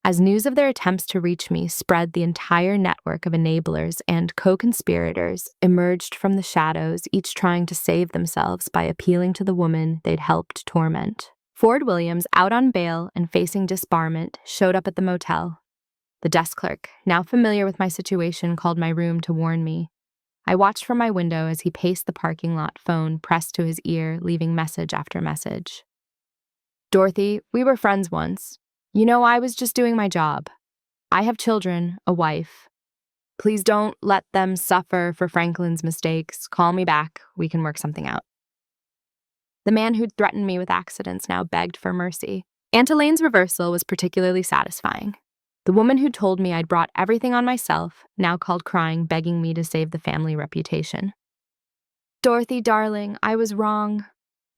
Speaker 1: As news of their attempts to reach me spread, the entire network of enablers and co-conspirators emerged from the shadows, each trying to save themselves by appealing to the woman they'd helped torment. Ford Williams, out on bail and facing disbarment, showed up at the motel. The desk clerk, now familiar with my situation, called my room to warn me. I watched from my window as he paced the parking lot, phone pressed to his ear, leaving message after message. Dorothy, we were friends once. You know, I was just doing my job. I have children, a wife. Please don't let them suffer for Franklin's mistakes. Call me back. We can work something out. The man who'd threatened me with accidents now begged for mercy. Aunt Elaine's reversal was particularly satisfying. The woman who told me I'd brought everything on myself now called crying, begging me to save the family reputation. Dorothy, darling, I was wrong.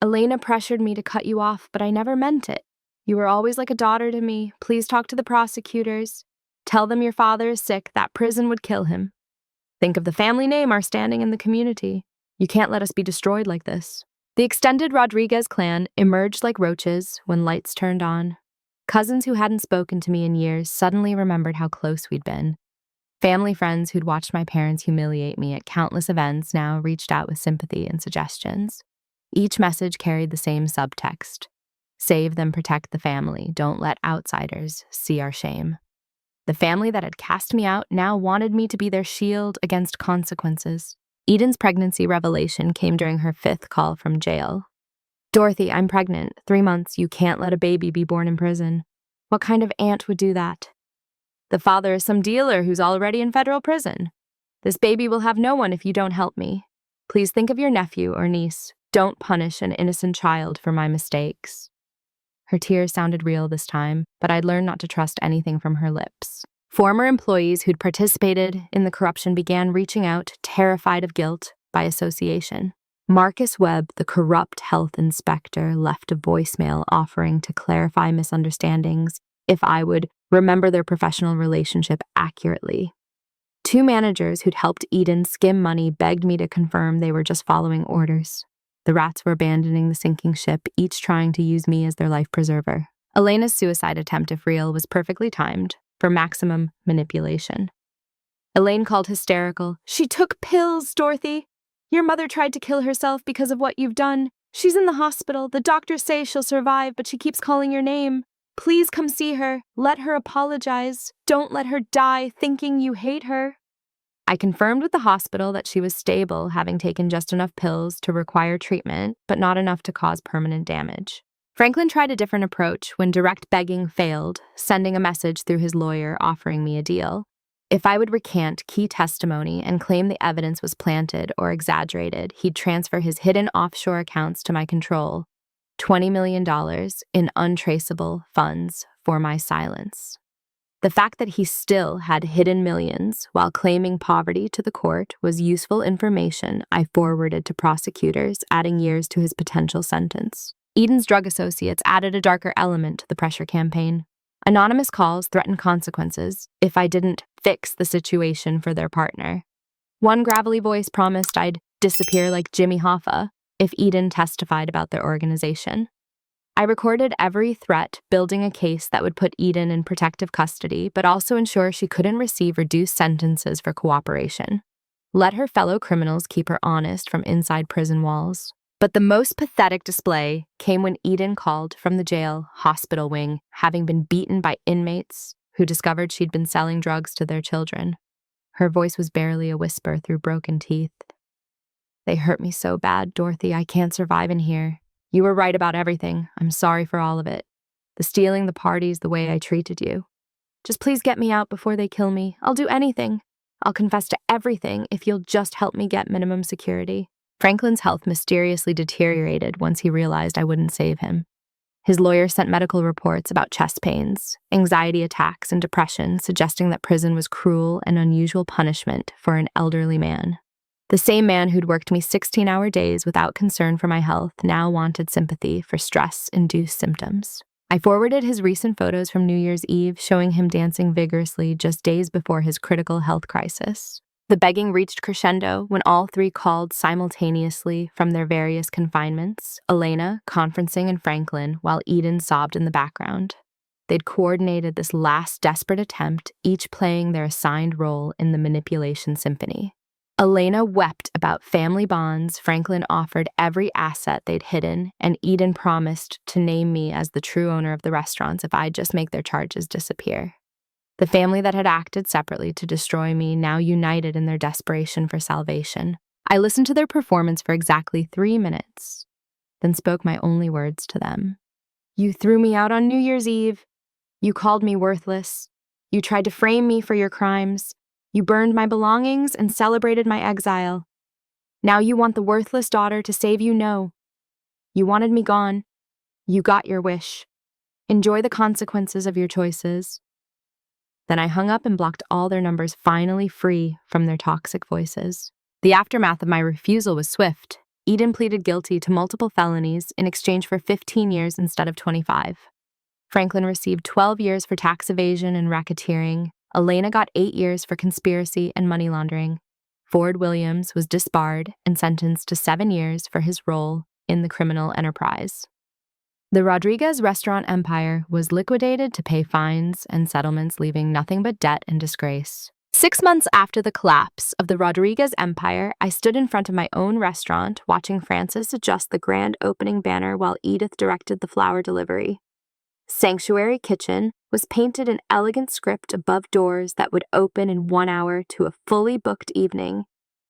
Speaker 1: Elena pressured me to cut you off, but I never meant it. You were always like a daughter to me. Please talk to the prosecutors. Tell them your father is sick. That prison would kill him. Think of the family name, our standing in the community. You can't let us be destroyed like this. The extended Rodriguez clan emerged like roaches when lights turned on. Cousins who hadn't spoken to me in years suddenly remembered how close we'd been. Family friends who'd watched my parents humiliate me at countless events now reached out with sympathy and suggestions. Each message carried the same subtext. Save them, protect the family. Don't let outsiders see our shame. The family that had cast me out now wanted me to be their shield against consequences. Eden's pregnancy revelation came during her 5th call from jail. Dorothy, I'm pregnant. 3 months. You can't let a baby be born in prison. What kind of aunt would do that? The father is some dealer who's already in federal prison. This baby will have no one if you don't help me. Please think of your nephew or niece. Don't punish an innocent child for my mistakes. Her tears sounded real this time, but I'd learned not to trust anything from her lips. Former employees who'd participated in the corruption began reaching out, terrified of guilt by association. Marcus Webb, the corrupt health inspector, left a voicemail offering to clarify misunderstandings if I would remember their professional relationship accurately. 2 managers who'd helped Eden skim money begged me to confirm they were just following orders. The rats were abandoning the sinking ship, each trying to use me as their life preserver. Elena's suicide attempt, if real, was perfectly timed for maximum manipulation. Elaine called hysterical. She took pills, Dorothy. Your mother tried to kill herself because of what you've done. She's in the hospital. The doctors say she'll survive, but she keeps calling your name. Please come see her. Let her apologize. Don't let her die thinking you hate her. I confirmed with the hospital that she was stable, having taken just enough pills to require treatment, but not enough to cause permanent damage. Franklin tried a different approach when direct begging failed, sending a message through his lawyer offering me a deal. If I would recant key testimony and claim the evidence was planted or exaggerated, he'd transfer his hidden offshore accounts to my control, $20 million in untraceable funds for my silence. The fact that he still had hidden millions while claiming poverty to the court was useful information I forwarded to prosecutors, adding years to his potential sentence. Eden's drug associates added a darker element to the pressure campaign. Anonymous calls threatened consequences if I didn't fix the situation for their partner. One gravelly voice promised I'd disappear like Jimmy Hoffa if Eden testified about their organization. I recorded every threat, building a case that would put Eden in protective custody, but also ensure she couldn't receive reduced sentences for cooperation. Let her fellow criminals keep her honest from inside prison walls. But the most pathetic display came when Eden called from the jail hospital wing, having been beaten by inmates who discovered she'd been selling drugs to their children. Her voice was barely a whisper through broken teeth. "They hurt me so bad, Dorothy, I can't survive in here. You were right about everything. I'm sorry for all of it. The stealing, the parties, the way I treated you. Just please get me out before they kill me. I'll do anything. I'll confess to everything if you'll just help me get minimum security." Franklin's health mysteriously deteriorated once he realized I wouldn't save him. His lawyer sent medical reports about chest pains, anxiety attacks, and depression, suggesting that prison was cruel and unusual punishment for an elderly man. The same man who'd worked me 16-hour days without concern for my health now wanted sympathy for stress-induced symptoms. I forwarded his recent photos from New Year's Eve, showing him dancing vigorously just days before his critical health crisis. The begging reached crescendo when all three called simultaneously from their various confinements, Elena conferencing in Franklin while Eden sobbed in the background. They'd coordinated this last desperate attempt, each playing their assigned role in the manipulation symphony. Elena wept about family bonds. Franklin offered every asset they'd hidden, and Eden promised to name me as the true owner of the restaurants if I'd just make their charges disappear. The family that had acted separately to destroy me now united in their desperation for salvation. I listened to their performance for exactly 3 minutes, then spoke my only words to them. "You threw me out on New Year's Eve. You called me worthless. You tried to frame me for your crimes. You burned my belongings and celebrated my exile. Now you want the worthless daughter to save you? No. You wanted me gone. You got your wish. Enjoy the consequences of your choices." Then I hung up and blocked all their numbers, finally free from their toxic voices. The aftermath of my refusal was swift. Eden pleaded guilty to multiple felonies in exchange for 15 years instead of 25. Franklin received 12 years for tax evasion and racketeering. Elena got 8 years for conspiracy and money laundering. Ford Williams was disbarred and sentenced to 7 years for his role in the criminal enterprise. The Rodriguez restaurant empire was liquidated to pay fines and settlements, leaving nothing but debt and disgrace. 6 months after the collapse of the Rodriguez empire, I stood in front of my own restaurant, watching Francis adjust the grand opening banner while Edith directed the flower delivery. Sanctuary Kitchen was painted in elegant script above doors that would open in 1 hour to a fully booked evening.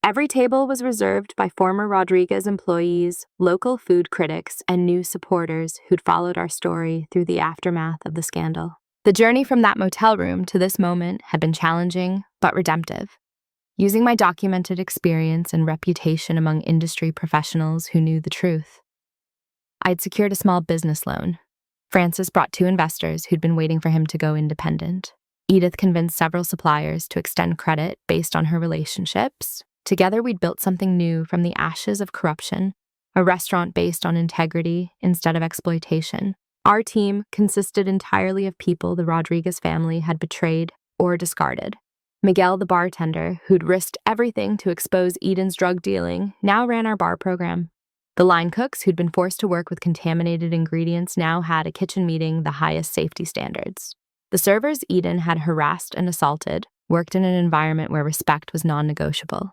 Speaker 1: Every table was reserved by former Rodriguez employees, local food critics, and new supporters who'd followed our story through the aftermath of the scandal. The journey from that motel room to this moment had been challenging, but redemptive. Using my documented experience and reputation among industry professionals who knew the truth, I'd secured a small business loan. Francis brought 2 investors who'd been waiting for him to go independent. Edith convinced several suppliers to extend credit based on her relationships. Together, we'd built something new from the ashes of corruption, a restaurant based on integrity instead of exploitation. Our team consisted entirely of people the Rodriguez family had betrayed or discarded. Miguel, the bartender, who'd risked everything to expose Eden's drug dealing, now ran our bar program. The line cooks, who'd been forced to work with contaminated ingredients, now had a kitchen meeting the highest safety standards. The servers Eden had harassed and assaulted worked in an environment where respect was non-negotiable.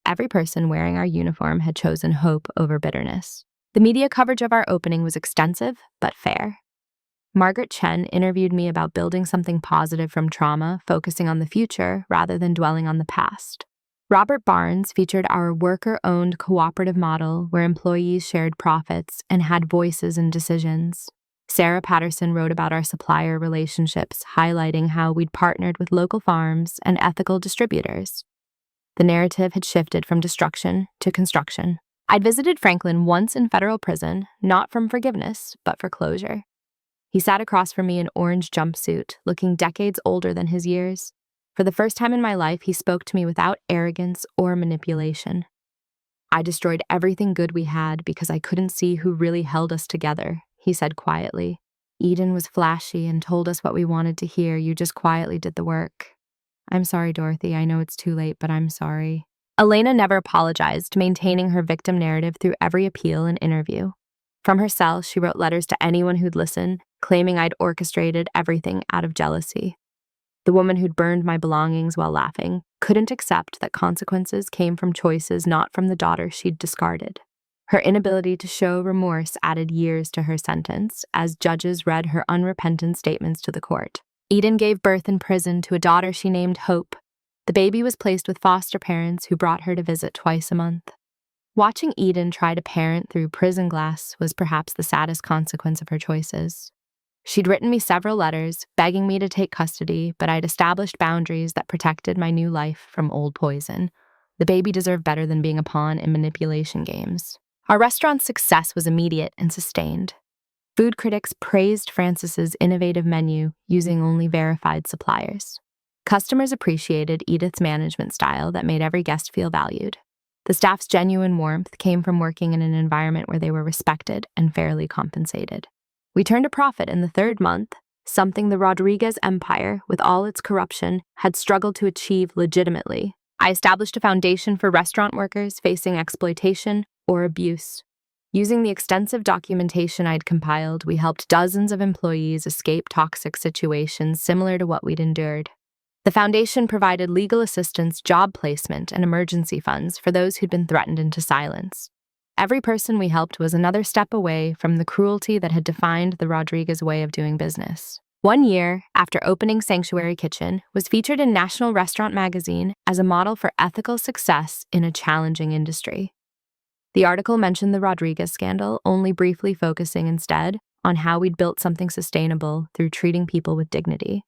Speaker 1: Every person wearing our uniform had chosen hope over bitterness. The media coverage of our opening was extensive, but fair. Margaret Chen interviewed me about building something positive from trauma, focusing on the future rather than dwelling on the past. Robert Barnes featured our worker-owned cooperative model where employees shared profits and had voices in decisions. Sarah Patterson wrote about our supplier relationships, highlighting how we'd partnered with local farms and ethical distributors. The narrative had shifted from destruction to construction. I'd visited Franklin once in federal prison, not from forgiveness, but for closure. He sat across from me in orange jumpsuit, looking decades older than his years. For the first time in my life, he spoke to me without arrogance or manipulation. I destroyed everything good we had because I couldn't see who really held us together, he said quietly. Eden was flashy and told us what we wanted to hear. You just quietly did the work. I'm sorry, Dorothy. I know it's too late, but I'm sorry. Elena never apologized, maintaining her victim narrative through every appeal and interview. From her cell, she wrote letters to anyone who'd listen, claiming I'd orchestrated everything out of jealousy. The woman who'd burned my belongings while laughing couldn't accept that consequences came from choices not from the daughter she'd discarded. Her inability to show remorse added years to her sentence as judges read her unrepentant statements to the court. Eden gave birth in prison to a daughter she named Hope. The baby was placed with foster parents who brought her to visit twice a month. Watching Eden try to parent through prison glass was perhaps the saddest consequence of her choices. She'd written me several letters, begging me to take custody, but I'd established boundaries that protected my new life from old poison. The baby deserved better than being a pawn in manipulation games. Our restaurant's success was immediate and sustained. Food critics praised Francis's innovative menu using only verified suppliers. Customers appreciated Edith's management style that made every guest feel valued. The staff's genuine warmth came from working in an environment where they were respected and fairly compensated. We turned a profit in the third month, something the Rodriguez empire, with all its corruption, had struggled to achieve legitimately. I established a foundation for restaurant workers facing exploitation or abuse. Using the extensive documentation I'd compiled, we helped dozens of employees escape toxic situations similar to what we'd endured. The foundation provided legal assistance, job placement, and emergency funds for those who'd been threatened into silence. Every person we helped was another step away from the cruelty that had defined the Rodriguez way of doing business. 1 year after opening Sanctuary Kitchen was featured in National Restaurant Magazine as a model for ethical success in a challenging industry. The article mentioned the Rodriguez scandal, only briefly focusing instead on how we'd built something sustainable through treating people with dignity.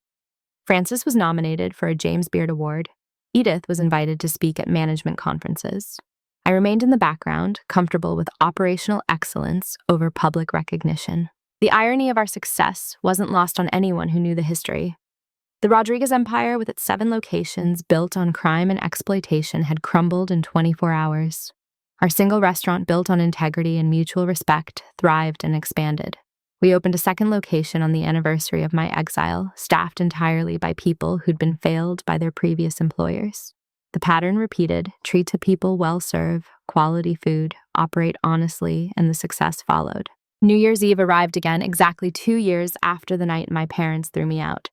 Speaker 1: Francis was nominated for a James Beard Award. Edith was invited to speak at management conferences. I remained in the background, comfortable with operational excellence over public recognition. The irony of our success wasn't lost on anyone who knew the history. The Rodriguez empire, with its 7 locations built on crime and exploitation, had crumbled in 24 hours. Our single restaurant, built on integrity and mutual respect, thrived and expanded. We opened a second location on the anniversary of my exile, staffed entirely by people who'd been failed by their previous employers. The pattern repeated: treat the people well, serve quality food, operate honestly, and the success followed. New Year's Eve arrived again exactly 2 years after the night my parents threw me out.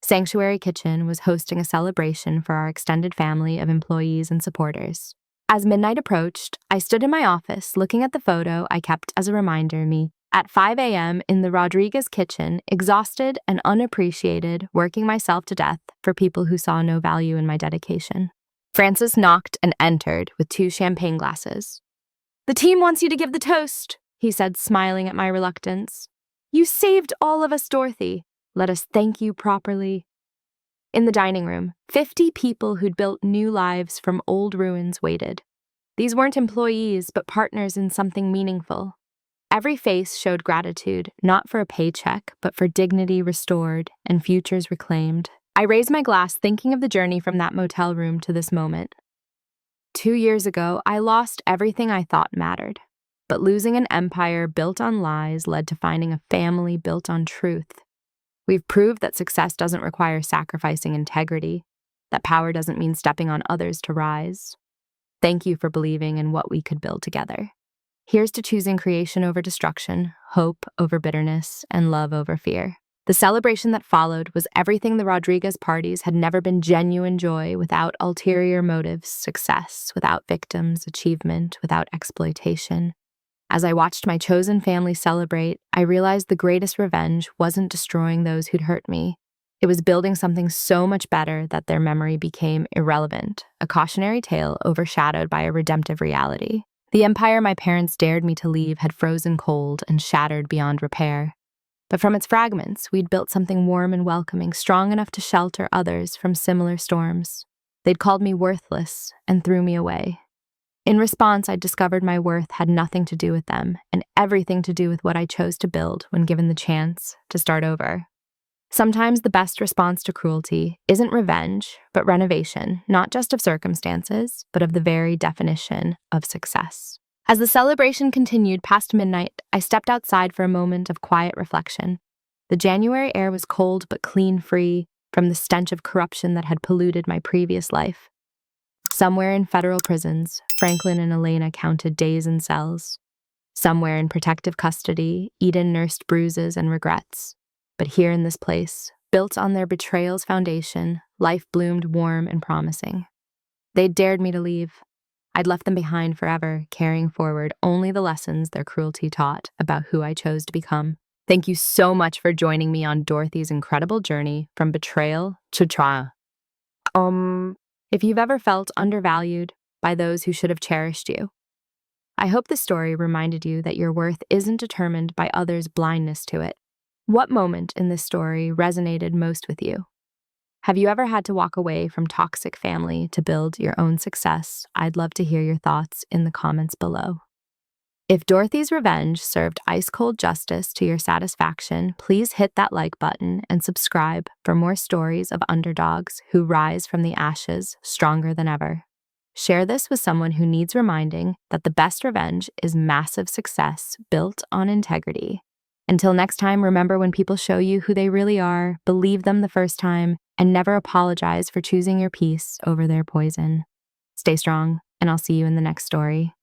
Speaker 1: Sanctuary Kitchen was hosting a celebration for our extended family of employees and supporters. As midnight approached, I stood in my office looking at the photo I kept as a reminder of me at 5 a.m. in the Rodriguez kitchen, exhausted and unappreciated, working myself to death for people who saw no value in my dedication. Francis knocked and entered with 2 champagne glasses. "The team wants you to give the toast," he said, smiling at my reluctance. "You saved all of us, Dorothy. Let us thank you properly." In the dining room, 50 people who'd built new lives from old ruins waited. These weren't employees, but partners in something meaningful. Every face showed gratitude, not for a paycheck, but for dignity restored and futures reclaimed. I raised my glass, thinking of the journey from that motel room to this moment. 2 years ago, I lost everything I thought mattered. But losing an empire built on lies led to finding a family built on truth. We've proved that success doesn't require sacrificing integrity, that power doesn't mean stepping on others to rise. Thank you for believing in what we could build together. Here's to choosing creation over destruction, hope over bitterness, and love over fear. The celebration that followed was everything the Rodriguez parties had never been: genuine joy without ulterior motives, success without victims, achievement without exploitation. As I watched my chosen family celebrate, I realized the greatest revenge wasn't destroying those who'd hurt me. It was building something so much better that their memory became irrelevant, a cautionary tale overshadowed by a redemptive reality. The empire my parents dared me to leave had frozen cold and shattered beyond repair. But from its fragments, we'd built something warm and welcoming, strong enough to shelter others from similar storms. They'd called me worthless and threw me away. In response, I discovered my worth had nothing to do with them and everything to do with what I chose to build when given the chance to start over. Sometimes the best response to cruelty isn't revenge, but renovation, not just of circumstances, but of the very definition of success. As the celebration continued past midnight, I stepped outside for a moment of quiet reflection. The January air was cold but clean-free from the stench of corruption that had polluted my previous life. Somewhere in federal prisons, Franklin and Elena counted days in cells. Somewhere in protective custody, Eden nursed bruises and regrets. But here in this place, built on their betrayal's foundation, life bloomed warm and promising. They'd dared me to leave. I'd left them behind forever, carrying forward only the lessons their cruelty taught about who I chose to become. Thank you so much for joining me on Dorothy's incredible journey from betrayal to trial. If you've ever felt undervalued by those who should have cherished you, I hope the story reminded you that your worth isn't determined by others' blindness to it. What moment in this story resonated most with you? Have you ever had to walk away from toxic family to build your own success? I'd love to hear your thoughts in the comments below. If Dorothy's Revenge served ice-cold justice to your satisfaction, please hit that like button and subscribe for more stories of underdogs who rise from the ashes stronger than ever. Share this with someone who needs reminding that the best revenge is massive success built on integrity. Until next time, remember, when people show you who they really are, believe them the first time, and never apologize for choosing your peace over their poison. Stay strong, and I'll see you in the next story.